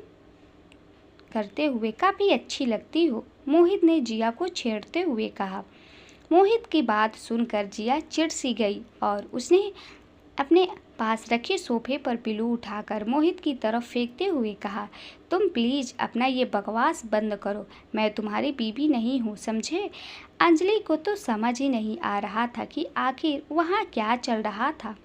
करते हुए काफ़ी अच्छी लगती हो, मोहित ने जिया को छेड़ते हुए कहा। मोहित की बात सुनकर जिया चिढ़ सी गई और उसने अपने पास रखे सोफे पर पिल्लू उठाकर मोहित की तरफ फेंकते हुए कहा। तुम प्लीज़ अपना ये बकवास बंद करो, मैं तुम्हारी बीवी नहीं हूँ, समझे। अंजलि को तो समझ ही नहीं आ रहा था कि आखिर वहाँ क्या चल रहा था।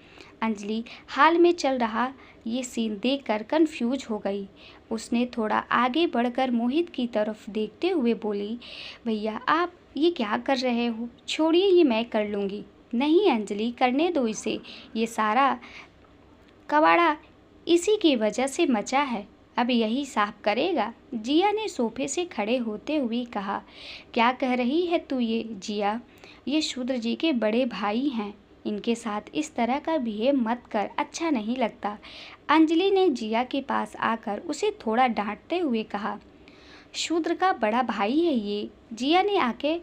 अंजलि हाल में चल रहा ये सीन देखकर कंफ्यूज हो गई। उसने थोड़ा आगे बढ़कर मोहित की तरफ देखते हुए बोली, भैया आप ये क्या कर रहे हो, छोड़िए, ये मैं कर लूँगी। नहीं अंजलि, करने दो इसे, ये सारा कबाड़ा इसी की वजह से मचा है, अब यही साफ करेगा। जिया ने सोफे से खड़े होते हुए कहा। क्या कह रही है तू ये जिया, ये शूद्र जी के बड़े भाई हैं, इनके साथ इस तरह का बिहेव मत कर, अच्छा नहीं लगता। अंजलि ने जिया के पास आकर उसे थोड़ा डांटते हुए कहा। शूद्र का बड़ा भाई है ये, जिया ने आंखें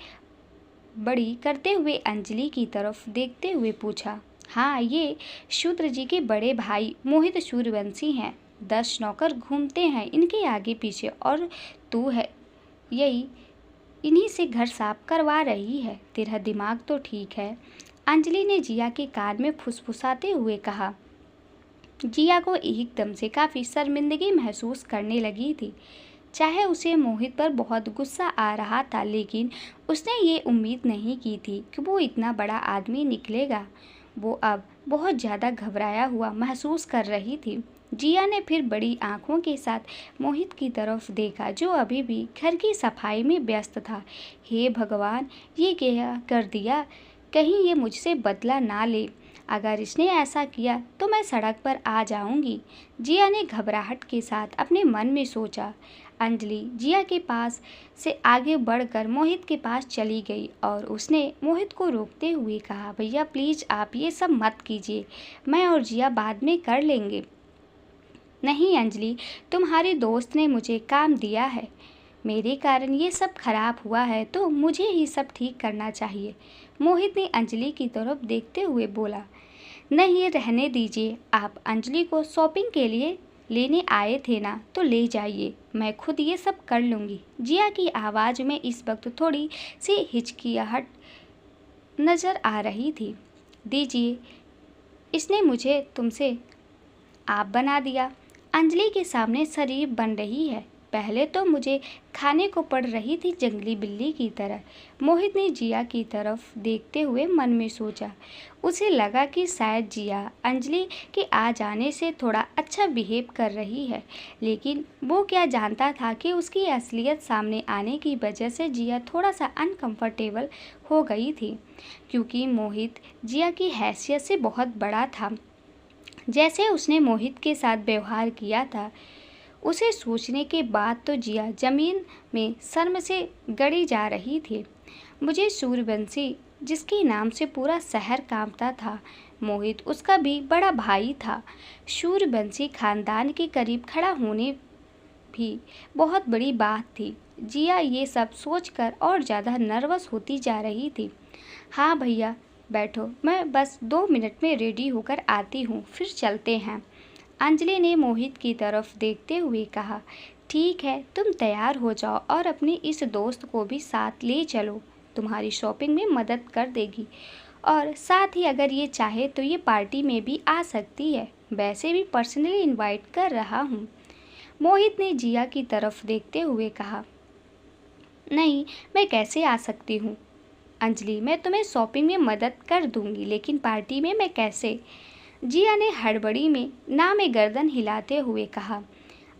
बड़ी करते हुए अंजलि की तरफ देखते हुए पूछा। हाँ, ये शूद्र जी के बड़े भाई मोहित सूर्यवंशी हैं। 10 नौकर घूमते हैं इनके आगे पीछे और तू है यही इन्हीं से घर साफ करवा रही है। तेरा दिमाग तो ठीक है, अंजलि ने जिया के कान में फुसफुसाते हुए कहा। जिया को एकदम से काफ़ी शर्मिंदगी महसूस करने लगी थी। चाहे उसे मोहित पर बहुत गुस्सा आ रहा था, लेकिन उसने ये उम्मीद नहीं की थी कि वो इतना बड़ा आदमी निकलेगा। वो अब बहुत ज़्यादा घबराया हुआ महसूस कर रही थी। जिया ने फिर बड़ी आंखों के साथ मोहित की तरफ देखा जो अभी भी घर की सफाई में व्यस्त था। हे भगवान, ये क्या कर दिया, कहीं ये मुझसे बदला ना ले। अगर इसने ऐसा किया तो मैं सड़क पर आ जाऊंगी, जिया ने घबराहट के साथ अपने मन में सोचा। अंजलि जिया के पास से आगे बढ़कर मोहित के पास चली गई और उसने मोहित को रोकते हुए कहा, भैया प्लीज़ आप ये सब मत कीजिए, मैं और जिया बाद में कर लेंगे। नहीं अंजलि, तुम्हारी दोस्त ने मुझे काम दिया है, मेरे कारण ये सब खराब हुआ है तो मुझे ही सब ठीक करना चाहिए, मोहित ने अंजलि की तरफ देखते हुए बोला। नहीं, रहने दीजिए, आप अंजलि को शॉपिंग के लिए लेने आए थे ना, तो ले जाइए, मैं खुद ये सब कर लूँगी। जिया की आवाज़ में इस वक्त थोड़ी सी हिचकियाहट नज़र आ रही थी। दीजिए, इसने मुझे तुमसे आप बना दिया, अंजलि के सामने शरीफ बन रही है। पहले तो मुझे खाने को पड़ रही थी जंगली बिल्ली की तरह, मोहित ने जिया की तरफ देखते हुए मन में सोचा। उसे लगा कि शायद जिया अंजलि के आ जाने से थोड़ा अच्छा बिहेव कर रही है, लेकिन वो क्या जानता था कि उसकी असलियत सामने आने की वजह से जिया थोड़ा सा अनकंफर्टेबल हो गई थी, क्योंकि मोहित जिया की हैसियत से बहुत बड़ा था। जैसे उसने मोहित के साथ व्यवहार किया था, उसे सोचने के बाद तो जिया जमीन में शर्म से गड़ी जा रही थी। मुझे सूर्यवंशी, जिसके नाम से पूरा शहर कांपता था, मोहित उसका भी बड़ा भाई था। सूर्यवंशी खानदान के करीब खड़ा होने भी बहुत बड़ी बात थी। जिया ये सब सोचकर और ज़्यादा नर्वस होती जा रही थी। हाँ भैया बैठो, मैं बस 2 मिनट में रेडी होकर आती हूँ, फिर चलते हैं। अंजलि ने मोहित की तरफ देखते हुए कहा। ठीक है, तुम तैयार हो जाओ और अपनी इस दोस्त को भी साथ ले चलो, तुम्हारी शॉपिंग में मदद कर देगी। और साथ ही अगर ये चाहे तो ये पार्टी में भी आ सकती है, वैसे भी पर्सनली इनवाइट कर रहा हूँ। मोहित ने जिया की तरफ देखते हुए कहा। नहीं, मैं कैसे आ सकती हूँ अंजलि, मैं तुम्हें शॉपिंग में मदद कर दूंगी, लेकिन पार्टी में मैं कैसे? जिया ने हड़बड़ी में ना में गर्दन हिलाते हुए कहा।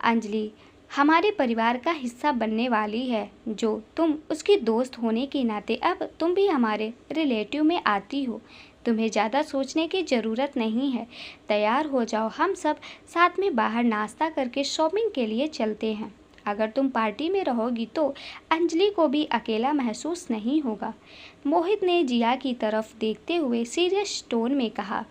अंजलि हमारे परिवार का हिस्सा बनने वाली है, जो तुम उसकी दोस्त होने के नाते अब तुम भी हमारे रिलेटिव में आती हो। तुम्हें ज़्यादा सोचने की ज़रूरत नहीं है। तैयार हो जाओ, हम सब साथ में बाहर नाश्ता करके शॉपिंग के लिए चलते हैं। अगर तुम पार्टी में रहोगी तो अंजलि को भी अकेला महसूस नहीं होगा। मोहित ने जिया की तरफ देखते हुए सीरियस टोन में कहा।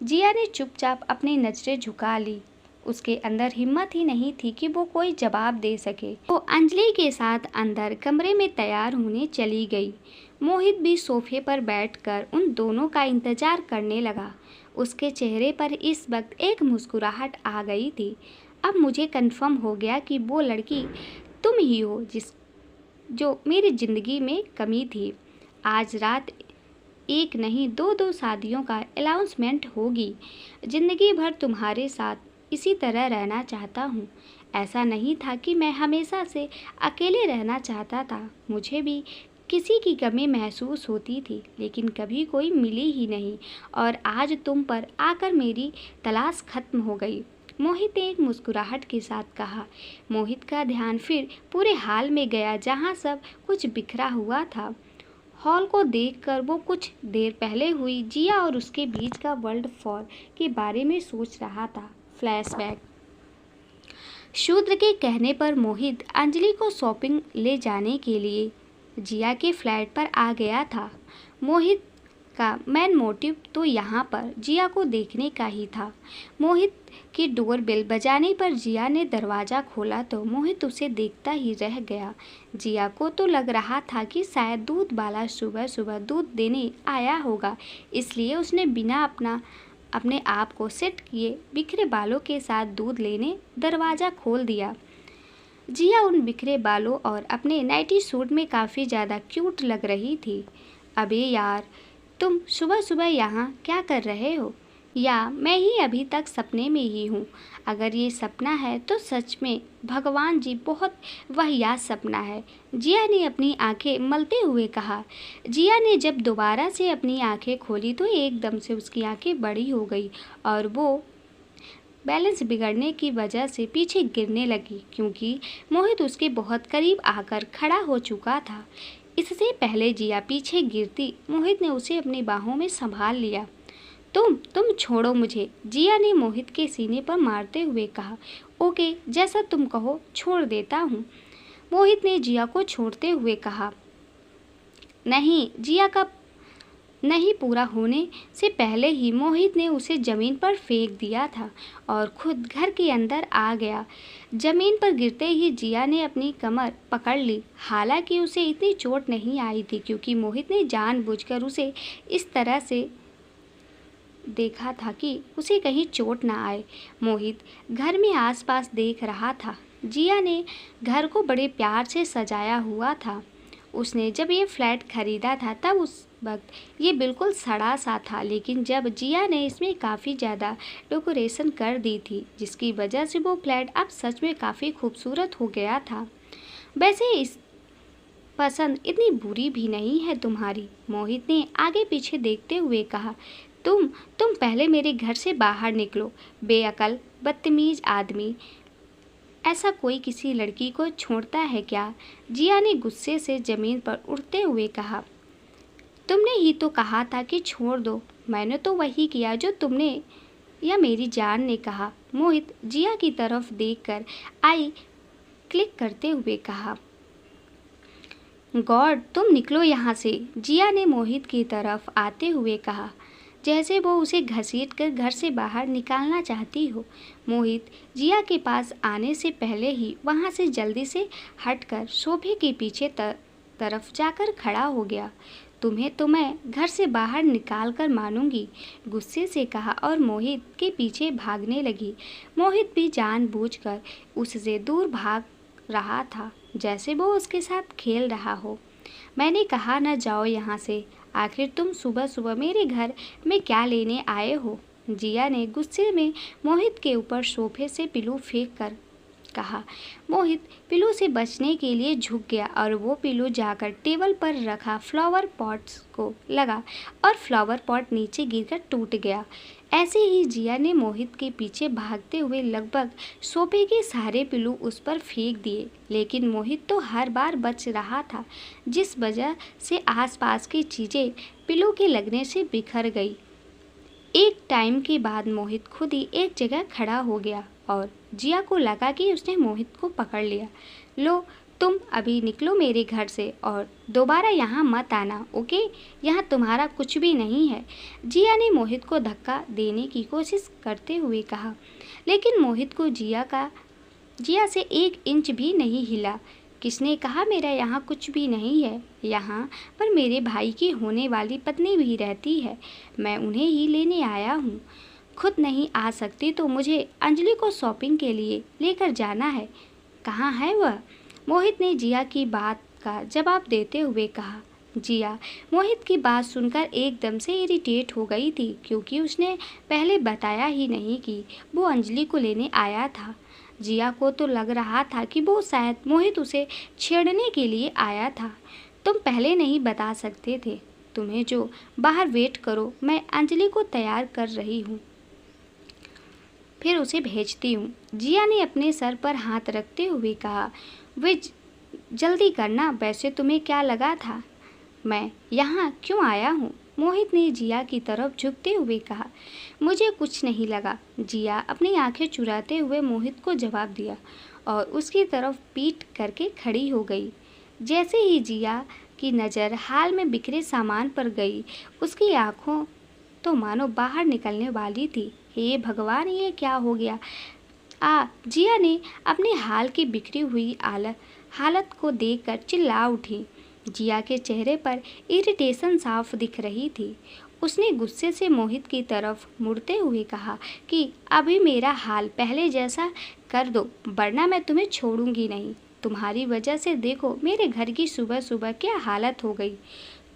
जिया ने चुपचाप अपनी नज़रें झुका ली। उसके अंदर हिम्मत ही नहीं थी कि वो कोई जवाब दे सके। वो अंजलि के साथ अंदर कमरे में तैयार होने चली गई। मोहित भी सोफे पर बैठकर उन दोनों का इंतजार करने लगा। उसके चेहरे पर इस वक्त एक मुस्कुराहट आ गई थी। अब मुझे कंफर्म हो गया कि वो लड़की तुम ही हो जो मेरी ज़िंदगी में कमी थी। आज रात एक नहीं 2 शादियों का अनाउंसमेंट होगी। ज़िंदगी भर तुम्हारे साथ इसी तरह रहना चाहता हूँ। ऐसा नहीं था कि मैं हमेशा से अकेले रहना चाहता था। मुझे भी किसी की कमी महसूस होती थी, लेकिन कभी कोई मिली ही नहीं, और आज तुम पर आकर मेरी तलाश खत्म हो गई। मोहित ने एक मुस्कुराहट के साथ कहा। मोहित का ध्यान फिर पूरे हाल में गया जहाँ सब कुछ बिखरा हुआ था। हॉल को देखकर वो कुछ देर पहले हुई जिया और उसके बीच का वर्ल्ड वॉर के बारे में सोच रहा था। फ्लैशबैक। शूद्र के कहने पर मोहित अंजलि को शॉपिंग ले जाने के लिए जिया के फ्लैट पर आ गया था। मोहित का मेन मोटिव तो यहाँ पर जिया को देखने का ही था। मोहित की डोर बेल बजाने पर जिया ने दरवाज़ा खोला तो मोहित उसे देखता ही रह गया। जिया को तो लग रहा था कि शायद दूध वाला सुबह सुबह दूध देने आया होगा, इसलिए उसने बिना अपने आप को सेट किए बिखरे बालों के साथ दूध लेने दरवाज़ा खोल दिया। जिया उन बिखरे बालों और अपने नाइटी सूट में काफ़ी ज़्यादा क्यूट लग रही थी। अबे यार, तुम सुबह सुबह यहाँ क्या कर रहे हो? या मैं ही अभी तक सपने में ही हूँ? अगर ये सपना है तो सच में भगवान जी बहुत वाहियात सपना है, जिया ने अपनी आंखें मलते हुए कहा। जिया ने जब दोबारा से अपनी आंखें खोली तो एकदम से उसकी आंखें बड़ी हो गई और वो बैलेंस बिगड़ने की वजह से पीछे गिरने लगी, क्योंकि मोहित उसके बहुत करीब आकर खड़ा हो चुका था। इससे पहले जिया पीछे गिरती, मोहित ने उसे अपनी बाहों में संभाल लिया। तुम छोड़ो मुझे, जिया ने मोहित के सीने पर मारते हुए कहा। ओके, जैसा तुम कहो, छोड़ देता हूँ, मोहित ने जिया को छोड़ते हुए कहा। नहीं, जिया का नहीं पूरा होने से पहले ही मोहित ने उसे ज़मीन पर फेंक दिया था और खुद घर के अंदर आ गया। ज़मीन पर गिरते ही जिया ने अपनी कमर पकड़ ली। हालांकि उसे इतनी चोट नहीं आई थी, क्योंकि मोहित ने जानबूझकर उसे इस तरह से देखा था कि उसे कहीं चोट ना आए। मोहित घर में आसपास देख रहा था। जिया ने घर को बड़े प्यार से सजाया हुआ था। उसने जब ये फ्लैट खरीदा था तब उस वक्त ये बिल्कुल सड़ा सा था, लेकिन जब जिया ने इसमें काफ़ी ज़्यादा डेकोरेशन कर दी थी, जिसकी वजह से वो फ्लैट अब सच में काफ़ी खूबसूरत हो गया था। वैसे इस पसंद इतनी बुरी भी नहीं है तुम्हारी, मोहित ने आगे पीछे देखते हुए कहा। तुम पहले मेरे घर से बाहर निकलो, बेअकल बदतमीज आदमी। ऐसा कोई किसी लड़की को छोड़ता है क्या? जिया ने गुस्से से ज़मीन पर उड़ते हुए कहा। तुमने ही तो कहा था कि छोड़ दो, मैंने तो वही किया जो तुमने या मेरी जान ने कहा। मोहित जिया की तरफ देखकर आई क्लिक करते हुए कहा। गॉड, तुम निकलो यहाँ से, जिया ने मोहित की तरफ आते हुए कहा। जैसे वो उसे घसीटकर घर से बाहर निकालना चाहती हो। मोहित जिया के पास आने से पहले ही वहाँ से जल्दी से हटकर सोफे के पीछे तरफ जाकर खड़ा हो गया। तुम्हें तो मैं घर से बाहर निकाल कर मानूंगी, गुस्से से कहा और मोहित के पीछे भागने लगी। मोहित भी जानबूझकर उससे दूर भाग रहा था, जैसे वो उसके साथ खेल रहा हो। मैंने कहा न जाओ यहाँ से, आखिर तुम सुबह सुबह मेरे घर में क्या लेने आए हो? जिया ने गुस्से में मोहित के ऊपर सोफे से पिल्लू फेंक कर कहा। मोहित पिल्लू से बचने के लिए झुक गया और वो पिल्लू जाकर टेबल पर रखा फ्लावर पॉट्स को लगा और फ्लावर पॉट नीचे गिरकर टूट गया। ऐसे ही जिया ने मोहित के पीछे भागते हुए लगभग सोफे के सारे पिल्लू उस पर फेंक दिए, लेकिन मोहित तो हर बार बच रहा था, जिस वजह से आसपास की चीज़ें पिल्लू के लगने से बिखर गई। एक टाइम के बाद मोहित खुद ही एक जगह खड़ा हो गया और जिया को लगा कि उसने मोहित को पकड़ लिया। लो, तुम अभी निकलो मेरे घर से और दोबारा यहाँ मत आना, ओके? यहाँ तुम्हारा कुछ भी नहीं है, जिया ने मोहित को धक्का देने की कोशिश करते हुए कहा। लेकिन मोहित को जिया से 1 इंच भी नहीं हिला। किसने कहा मेरा यहाँ कुछ भी नहीं है? यहाँ पर मेरे भाई की होने वाली पत्नी भी रहती है, मैं उन्हें ही लेने आया हूँ। खुद नहीं आ सकती तो मुझे अंजलि को शॉपिंग के लिए लेकर जाना है। कहाँ है वह? मोहित ने जिया की बात का जवाब देते हुए कहा। जिया मोहित की बात सुनकर एकदम से इरिटेट हो गई थी, क्योंकि उसने पहले बताया ही नहीं कि वो अंजलि को लेने आया था। जिया को तो लग रहा था कि वो शायद मोहित उसे छेड़ने के लिए आया था। तुम पहले नहीं बता सकते थे? तुम्हें जो बाहर वेट करो, मैं अंजलि को तैयार कर रही हूँ, फिर उसे भेजती हूँ। जिया ने अपने सर पर हाथ रखते हुए कहा। वे जल्दी करना, वैसे तुम्हें क्या लगा था मैं यहाँ क्यों आया हूँ? मोहित ने जिया की तरफ झुकते हुए कहा। मुझे कुछ नहीं लगा, जिया अपनी आंखें चुराते हुए मोहित को जवाब दिया और उसकी तरफ पीठ करके खड़ी हो गई। जैसे ही जिया की नज़र हाल में बिखरे सामान पर गई, उसकी आंखों तो मानो बाहर निकलने वाली थी। हे भगवान, ये क्या हो गया? जिया ने अपने हाल की बिखरी हुई हालत को देखकर चिल्ला उठी। जिया के चेहरे पर इरिटेशन साफ दिख रही थी। उसने गुस्से से मोहित की तरफ मुड़ते हुए कहा कि अभी मेरा हाल पहले जैसा कर दो, वरना मैं तुम्हें छोड़ूंगी नहीं। तुम्हारी वजह से देखो मेरे घर की सुबह सुबह क्या हालत हो गई।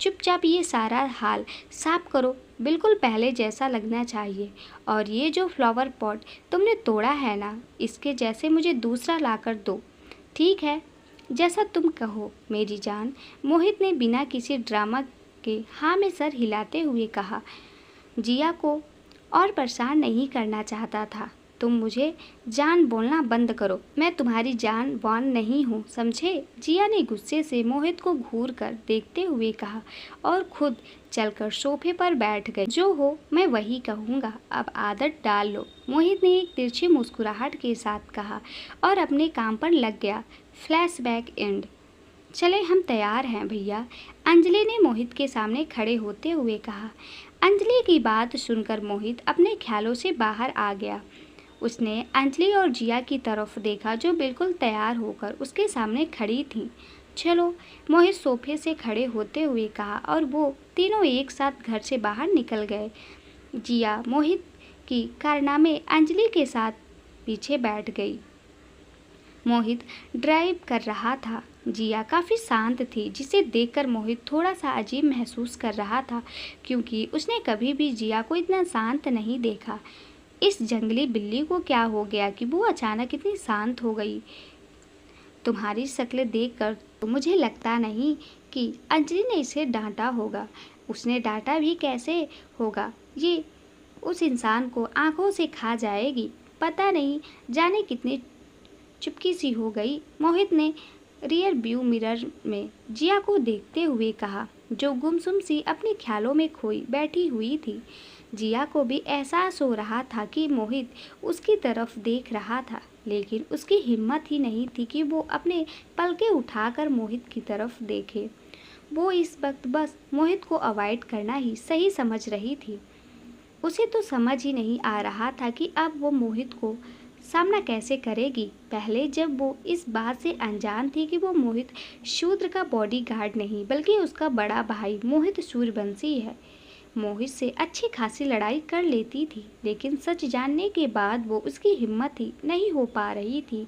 चुपचाप ये सारा हाल साफ करो, बिल्कुल पहले जैसा लगना चाहिए। और ये जो फ्लावर पॉट तुमने तोड़ा है ना, इसके जैसे मुझे दूसरा लाकर दो। ठीक है, जैसा तुम कहो मेरी जान, मोहित ने बिना किसी ड्रामा के हाँ में सर हिलाते हुए कहा। जिया को और परेशान नहीं करना चाहता था। तुम मुझे जान बोलना बंद करो, मैं तुम्हारी जान वान नहीं हूँ, समझे? जिया ने गुस्से से मोहित को घूर कर देखते हुए कहा और खुद चलकर सोफे पर बैठ गई। जो हो मैं वही कहूँगा, अब आदत डाल लो, मोहित ने एक तिरछी मुस्कुराहट के साथ कहा और अपने काम पर लग गया। Flashback and. चले, हम तैयार हैं भैया, अंजलि ने मोहित के सामने खड़े होते हुए कहा। अंजलि की बात सुनकर मोहित अपने ख्यालों से बाहर आ गया। उसने अंजलि और जिया की तरफ देखा, जो बिल्कुल तैयार होकर उसके सामने खड़ी थीं। चलो, मोहित सोफे से खड़े होते हुए कहा और वो तीनों एक साथ घर से बाहर निकल गए। जिया मोहित की कारनामे अंजलि के साथ पीछे बैठ गई। मोहित ड्राइव कर रहा था। जिया काफ़ी शांत थी, जिसे देखकर मोहित थोड़ा सा अजीब महसूस कर रहा था, क्योंकि उसने कभी भी जिया को इतना शांत नहीं देखा। इस जंगली बिल्ली को क्या हो गया कि वो अचानक इतनी शांत हो गई? तुम्हारी शक्ल देखकर तो मुझे लगता नहीं कि अंजलि ने इसे डांटा होगा। उसने डांटा भी कैसे होगा? ये उस इंसान को आंखों से खा जाएगी। पता नहीं जाने कितनी चुपकी सी हो गई। मोहित ने रियर व्यू मिरर में जिया को देखते हुए कहा, जो गुमसुम सी अपने ख्यालों में खोई बैठी हुई थी। जिया को भी एहसास हो रहा था कि मोहित उसकी तरफ देख रहा था, लेकिन उसकी हिम्मत ही नहीं थी कि वो अपने पलके उठाकर मोहित की तरफ देखे। वो इस वक्त बस मोहित को अवॉइड करना ही सही समझ रही थी। उसे तो समझ ही नहीं आ रहा था कि अब वो मोहित को सामना कैसे करेगी। पहले जब वो इस बात से अनजान थी कि वो मोहित शूद्र का बॉडीगार्ड नहीं बल्कि उसका बड़ा भाई मोहित सूर्यवंशी है, मोहित से अच्छी खासी लड़ाई कर लेती थी। लेकिन सच जानने के बाद वो उसकी हिम्मत ही नहीं हो पा रही थी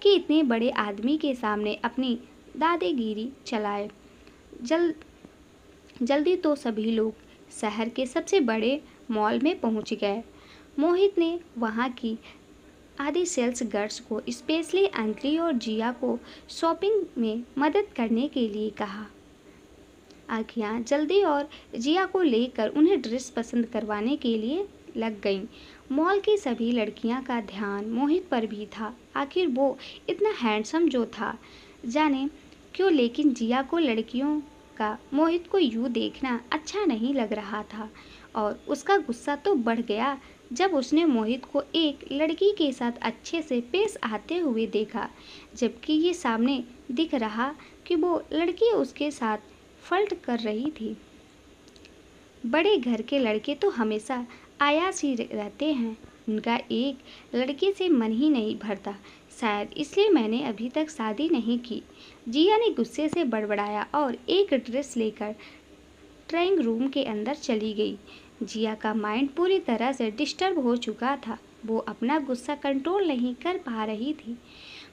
कि इतने बड़े आदमी के सामने अपनी दादागिरी चलाए। जल्दी तो सभी लोग शहर के सबसे बड़े मॉल में पहुंच गए। मोहित ने वहां की आधे सेल्स गर्ल्स को, स्पेशली अंजलि और जिया को शॉपिंग में मदद करने के लिए कहा। आखियाँ जल्दी और जिया को लेकर उन्हें ड्रेस पसंद करवाने के लिए लग गईं। मॉल की सभी लड़कियां का ध्यान मोहित पर भी था। आखिर वो इतना हैंडसम जो था, जाने क्यों, लेकिन जिया को लड़कियों का मोहित को यूं देखना अच्छा नहीं लग रहा था और उसका गुस्सा तो बढ़ गया जब उसने मोहित को एक लड़की के साथ अच्छे से पेश आते हुए देखा, जबकि ये सामने दिख रहा कि वो लड़की उसके साथ फ्लर्ट कर रही थी। बड़े घर के लड़के तो हमेशा आयासी रहते हैं, उनका एक लड़की से मन ही नहीं भरता, शायद इसलिए मैंने अभी तक शादी नहीं की। जिया ने गुस्से से बड़बड़ाया और एक ड्रेस लेकर ड्राइंग रूम के अंदर चली गई। जिया का माइंड पूरी तरह से डिस्टर्ब हो चुका था। वो अपना गुस्सा कंट्रोल नहीं कर पा रही थी।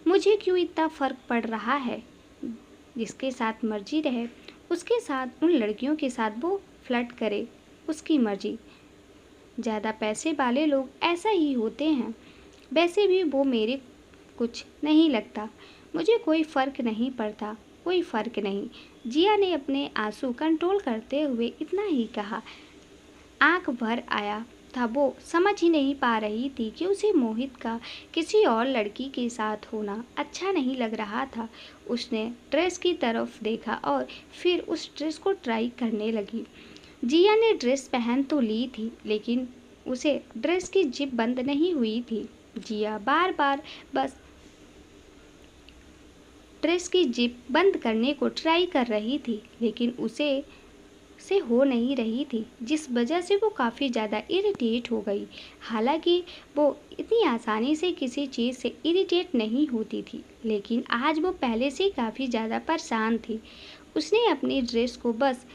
मुझे क्यों इतना फ़र्क पड़ रहा है, जिसके साथ मर्जी रहे उसके साथ, उन लड़कियों के साथ वो फ्लर्ट करे, उसकी मर्जी। ज़्यादा पैसे वाले लोग ऐसा ही होते हैं। वैसे भी वो मेरे कुछ नहीं लगता, मुझे कोई फ़र्क नहीं पड़ता, कोई फ़र्क नहीं। जिया ने अपने आंसू कंट्रोल करते हुए इतना ही कहा। आंख भर आया था, वो समझ ही नहीं पा रही थी कि उसे मोहित का किसी और लड़की के साथ होना अच्छा नहीं लग रहा था। उसने ड्रेस की तरफ देखा और फिर उस ड्रेस को ट्राई करने लगी। जिया ने ड्रेस पहन तो ली थी, लेकिन उसे ड्रेस की जिप बंद नहीं हुई थी। जिया बार बार बस ड्रेस की जिप बंद करने को ट्राई कर रही थी, लेकिन उसे हो नहीं रही थी, जिस वजह से वो काफ़ी ज़्यादा इरिटेट हो गई। हालांकि वो इतनी आसानी से किसी चीज़ से इरिटेट नहीं होती थी, लेकिन आज वो पहले से काफ़ी ज़्यादा परेशान थी। उसने अपनी ड्रेस को बस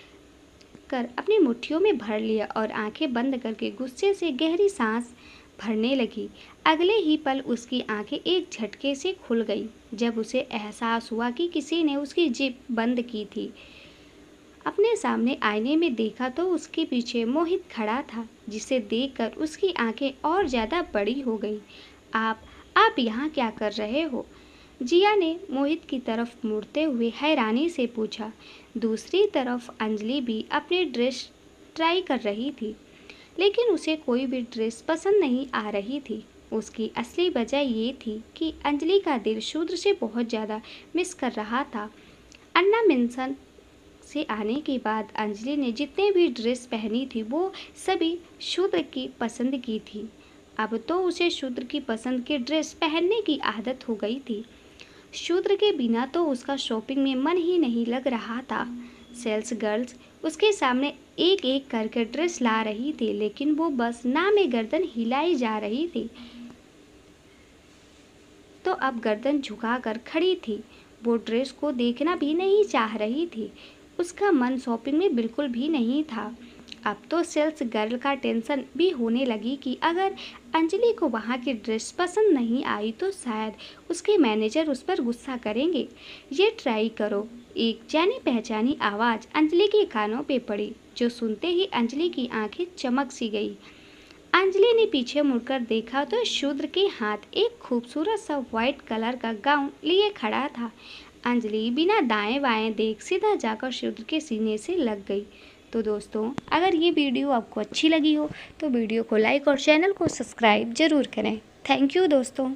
कर अपनी मुट्ठियों में भर लिया और आंखें बंद करके गुस्से से गहरी सांस भरने लगी। अगले ही पल उसकी आंखें एक झटके से खुल गई जब उसे एहसास हुआ कि किसी ने उसकी जिप बंद की थी। अपने सामने आईने में देखा तो उसके पीछे मोहित खड़ा था, जिसे देखकर उसकी आंखें और ज़्यादा बड़ी हो गई। आप यहाँ क्या कर रहे हो? जिया ने मोहित की तरफ मुड़ते हुए हैरानी से पूछा। दूसरी तरफ अंजलि भी अपनी ड्रेस ट्राई कर रही थी, लेकिन उसे कोई भी ड्रेस पसंद नहीं आ रही थी। उसकी असली वजह ये थी कि अंजलि का दिल शूद्र से बहुत ज़्यादा मिस कर रहा था। अन्ना मेंशन से आने के बाद अंजलि ने जितने भी ड्रेस पहनी थी वो सभी शूद्र की पसंद की थी। अब तो उसे शूद्र की पसंद की ड्रेस पहनने की आदत हो गई थी। शूद्र के बिना तो उसका शॉपिंग में मन ही नहीं लग रहा था। सेल्स गर्ल्स उसके सामने एक एक करके ड्रेस ला रही थी, लेकिन वो बस नामे गर्दन हिलाई जा रही थी। तो अब गर्दन झुकाकर खड़ी थी। वो ड्रेस को देखना भी नहीं चाह रही थी। उसका मन शॉपिंग में बिल्कुल भी नहीं था। अब तो सेल्स गर्ल का टेंशन भी होने लगी कि अगर अंजलि को वहाँ की ड्रेस पसंद नहीं आई तो शायद उसके मैनेजर उस पर गुस्सा करेंगे। ये ट्राई करो। एक जानी पहचानी आवाज़ अंजलि के कानों पे पड़ी, जो सुनते ही अंजलि की आंखें चमक सी गई। अंजलि ने पीछे मुड़कर देखा तो शूद्र के हाथ एक खूबसूरत सा व्हाइट कलर का गाउन लिए खड़ा था। अंजलि बिना दाएं बाएं देख सीधा जाकर शूद्र के सीने से लग गई। तो दोस्तों, अगर ये वीडियो आपको अच्छी लगी हो तो वीडियो को लाइक और चैनल को सब्सक्राइब ज़रूर करें। थैंक यू दोस्तों।